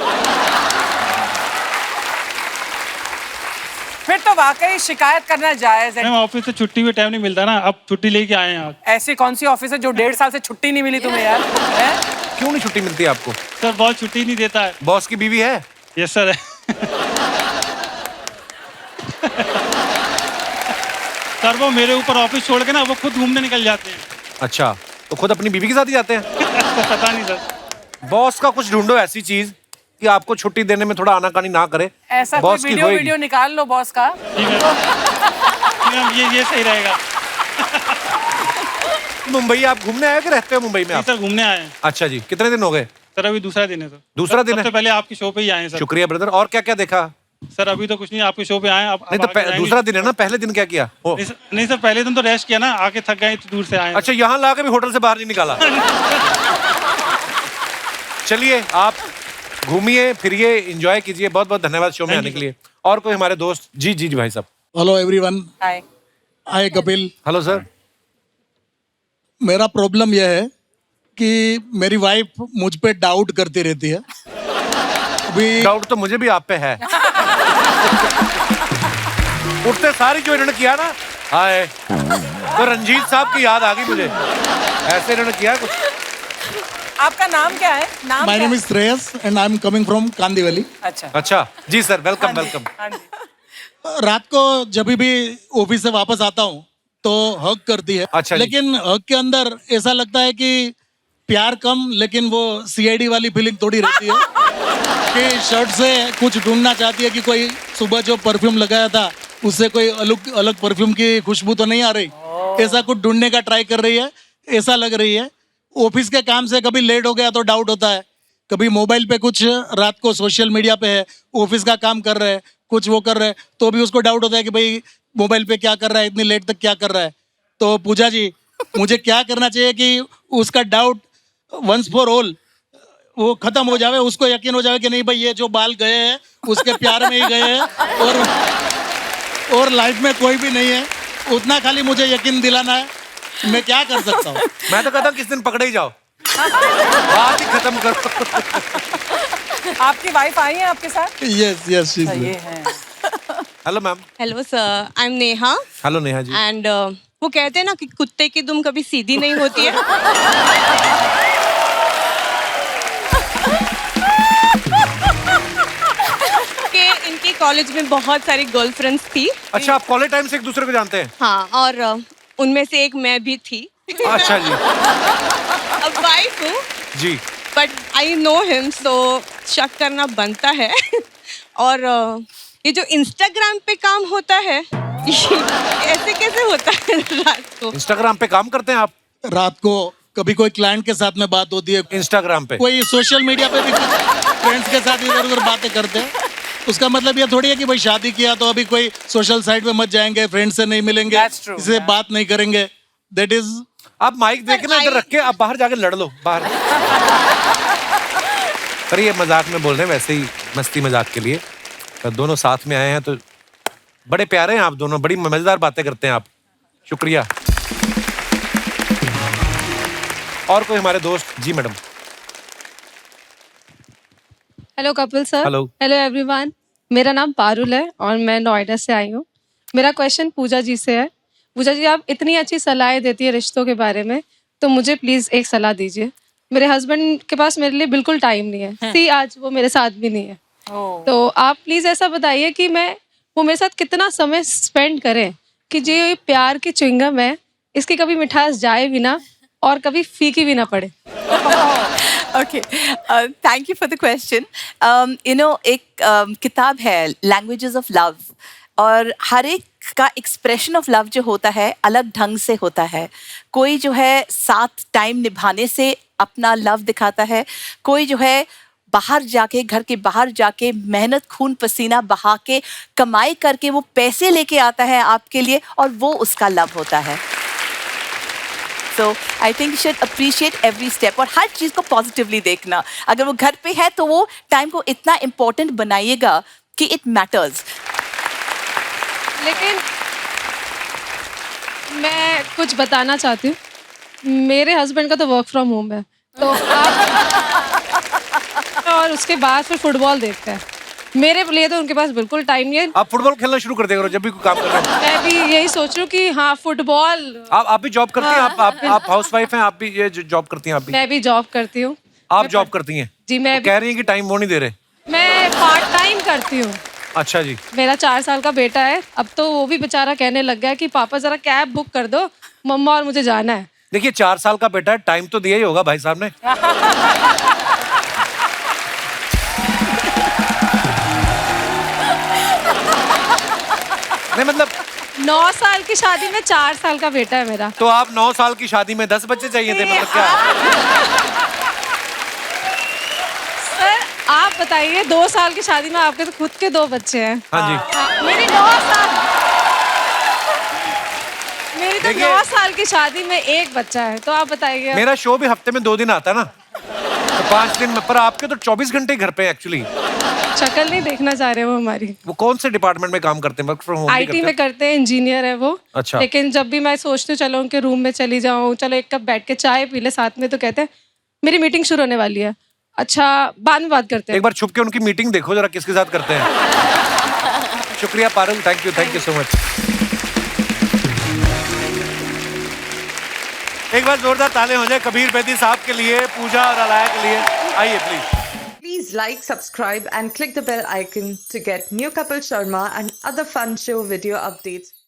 फिर तो वाकई शिकायत करना जायज है। मैम ऑफिस से छुट्टी भी टाइम नहीं मिलता ना, अब छुट्टी लेके आए हैं आप। ऐसी कौन सी ऑफिस है जो 1.5 साल से छुट्टी नहीं मिली तुम्हें यार? हैं? क्यों नहीं छुट्टी मिलती आपको? सर बहुत छुट्टी नहीं देता है। बॉस की बीवी है? यस सर है। सर वो मेरे ऊपर ऑफिस छोड़ के ना वो खुद घूमने निकल जाते हैं। अच्छा, तो खुद अपनी बीवी के साथ ही जाते हैं? पता नहीं सर। बॉस का कुछ ढूंढो ऐसी चीज कि आपको छुट्टी देने में थोड़ा आनाकानी ना करे। ऐसा कोई वीडियो निकाल लो बॉस का। जी मैम, ये सही रहेगा। मुंबई आप घूमने आए कि रहते हो मुंबई में आप? सर घूमने आए हैं। अच्छा जी, कितने दिन हो गए? सर अभी दूसरा दिन है सर। दूसरा दिन है? सबसे पहले आपकी शो पे ही आए हैं सर। शुक्रिया ब्रदर। और क्या क्या देखा? सर अभी तो कुछ नहीं, आपके शो पे आए हैं। नहीं तो दूसरा दिन है ना, पहले दिन क्या किया? नहीं सर, पहले दिन तो रेस्ट किया ना, आके थक गए तो दूर से आए। अच्छा, यहाँ ला के भी होटल से बाहर नहीं निकाला? चलिए आप घूमिए फिरिए, एंजॉय कीजिए। बहुत बहुत धन्यवाद शो में आने के लिए। और कोई हमारे दोस्त? जी जी जी भाई साहब। Hello everyone. Hi. Hi Kapil. Hello sir. मेरा प्रॉब्लम यह है कि मेरी वाइफ मुझ पे डाउट करती रहती है। अभी डाउट तो मुझे भी आप पे है। उठते सारी जो इन्होंने किया ना, हाय, तो रंजीत साहब की याद आ गई मुझे। ऐसे इन्होंने किया कुछ। आपका नाम क्या है? नाम my name is Shreyas and I am coming from Kandivali. अच्छा अच्छा जी सर, वेलकम वेलकम। रात को जब भी ऑफिस से वापस आता हूँ तो हग करती है। अच्छा जी। लेकिन हग के अंदर ऐसा लगता है कि प्यार कम, लेकिन वो सीआईडी वाली फीलिंग थोड़ी रहती है कि शर्ट से कुछ ढूंढना चाहती है कि कोई सुबह जो परफ्यूम लगाया था उससे कोई अलग अलग परफ्यूम की खुशबू तो नहीं आ रही। ऐसा कुछ ढूंढने का ट्राई कर रही है, ऐसा लग रही है। ऑफिस के काम से कभी लेट हो गया तो डाउट होता है, कभी मोबाइल पे कुछ रात को सोशल मीडिया पे है, ऑफिस का काम कर रहे हैं, कुछ वो कर रहे हैं, तो भी उसको डाउट होता है कि भाई मोबाइल पे क्या कर रहा है, इतनी लेट तक क्या कर रहा है। तो पूजा जी, मुझे क्या करना चाहिए कि उसका डाउट वंस फॉर ऑल वो खत्म हो जावे, उसको यकीन हो जावे कि नहीं भाई ये जो बाल गए हैं उसके प्यार में ही गए हैं और लाइफ में कोई भी नहीं है। उतना खाली मुझे यकीन दिलाना है। मैं क्या कर सकता हूँ? मैं तो कहता हूँ किस दिन पकड़े ही जाओ, बात ही खत्म करो। आपकी वाइफ आई है आपके साथ? यस यस शी ये है। Hello ma'am. Hello sir, I am Neha. Hello Neha ji. And वो कहते हैं ना कि कुत्ते की दुम कभी सीधी नहीं होती है। कि इनके कॉलेज में बहुत सारी गर्लफ्रेंड्स थी। अच्छा, आप कॉलेज टाइम से एक दूसरे को जानते हैं? हाँ, और उनमें से एक मैं भी थी। अच्छा जी। अब वाइफ हूँ जी। बट आई नो हिम, सो शक करना बनता है। और ये जो इंस्टाग्राम पे काम होता है ऐसे कैसे होता है रात को? इंस्टाग्राम पे काम करते हैं आप? रात को कभी कोई क्लाइंट के साथ में बात होती है, इंस्टाग्राम पे कोई सोशल मीडिया पे भी फ्रेंड्स के साथ इधर उधर बातें करते हैं। उसका मतलब ये थोड़ी है कि भाई शादी किया तो अभी कोई सोशल साइट पे मत जाएंगे, फ्रेंड से नहीं मिलेंगे, इससे बात नहीं करेंगे। That is. आप माइक देख के ना इधर रख के आप बाहर जाके लड़ लो बाहर। पर ये मजाक में बोल रहे हैं, वैसे ही मस्ती मजाक के लिए। तो दोनों साथ में आए हैं तो बड़े प्यारे हैं आप दोनों, बड़ी मजेदार बातें करते हैं आप। शुक्रिया। और कोई हमारे दोस्त? जी madam. Hello Kapil sir. Hello. Hello everyone, मेरा नाम पारुल है और मैं नोएडा से आई हूँ। मेरा क्वेश्चन पूजा जी से है। पूजा जी, आप इतनी अच्छी सलाहें देती है रिश्तों के बारे में, तो मुझे प्लीज एक सलाह दीजिए। मेरे हस्बैंड के पास मेरे लिए बिल्कुल टाइम नहीं है। सी आज वो मेरे साथ भी नहीं है। तो आप प्लीज ऐसा बताइए कि वो मेरे साथ कितना समय स्पेंड करें कि जो ये प्यार की च्युइंगम है इसकी कभी मिठास जाए भी ना और कभी फीकी भी ना पड़े। Okay, thank you for the question. एक किताब है लैंग्वेजेस ऑफ लव, और हर एक का एक्सप्रेशन ऑफ लव जो होता है अलग ढंग से होता है। कोई जो है साथ टाइम निभाने से अपना लव दिखाता है, कोई जो है बाहर जाके, घर के बाहर जाके मेहनत खून पसीना बहा के कमाई करके वो पैसे लेके आता है आपके लिए, और वो उसका लव होता है। So I think you should appreciate every step, और हर चीज़ को पॉजिटिवली देखना। अगर वो घर पे है तो वो टाइम को इतना इम्पोर्टेंट बनाइएगा कि इट मैटर्स। लेकिन मैं कुछ बताना चाहती हूँ, मेरे हस्बैंड का तो वर्क फ्रॉम होम है, तो और उसके बाद फिर फुटबॉल देखते हैं। मेरे लिए तो उनके पास बिल्कुल टाइम नहीं है। आप फुटबॉल खेलना शुरू कर दिया करो जब भी कोई काम कर रहे हो। मैं भी यही सोच रही हूँ कि हाँ फुटबॉल। आप भी जॉब करती हैं? आप हाउसवाइफ हैं? आप भी ये जॉब करती हैं? आप भी? मैं भी जॉब करती हूँ। आप जॉब करती हैं? जी मैं कह रही हैं कि टाइम वो नहीं दे रहे। मैं पार्ट टाइम करती हूँ। अच्छा जी। मेरा 4 साल का बेटा है, अब तो वो भी बेचारा कहने लग गया कि पापा जरा कैब बुक कर दो, मम्मा और मुझे जाना है। देखिए 4 साल का बेटा है, टाइम तो दिया ही होगा भाई साहब ने। नहीं मतलब 9 साल की शादी में 4 साल का बेटा है मेरा। तो आप 9 साल की शादी में 10 बच्चे चाहिए थे, मतलब क्या? सर आप बताइए, 2 साल की शादी में आपके तो खुद के 2 बच्चे हैं। हाँ जी। मेरी 9 साल की शादी में 1 बच्चा है, तो आप बताइए। मेरा शो भी हफ्ते में 2 दिन आता है ना, तो 5 दिन में, पर आपके तो 24 घंटे घर पे एक्चुअली। शक्ल नहीं देखना चाह रहे वो हमारी। वो कौन से डिपार्टमेंट में काम करते हैं? वर्क फ्रॉम होम IT में करते हैं, इंजीनियर है वो। अच्छा। लेकिन जब भी मैं सोचती हूँ चलो उनके रूम में चली जाऊँ, चलो एक कप बैठ के चाय पी ले साथ में, तो कहते हैं मेरी मीटिंग शुरू होने वाली है। अच्छा बाद में बात करते हैं। एक बार छुप के उनकी मीटिंग देखो जरा किसके साथ करते हैं। शुक्रिया Parul, thank you so much. एक बार जोरदार ताले हो जाए कबीर बेदी साहब के लिए, पूजा और अलाया के लिए। आइए please. Please like, subscribe and click the bell icon to get new Kapil Sharma and other fun show video updates.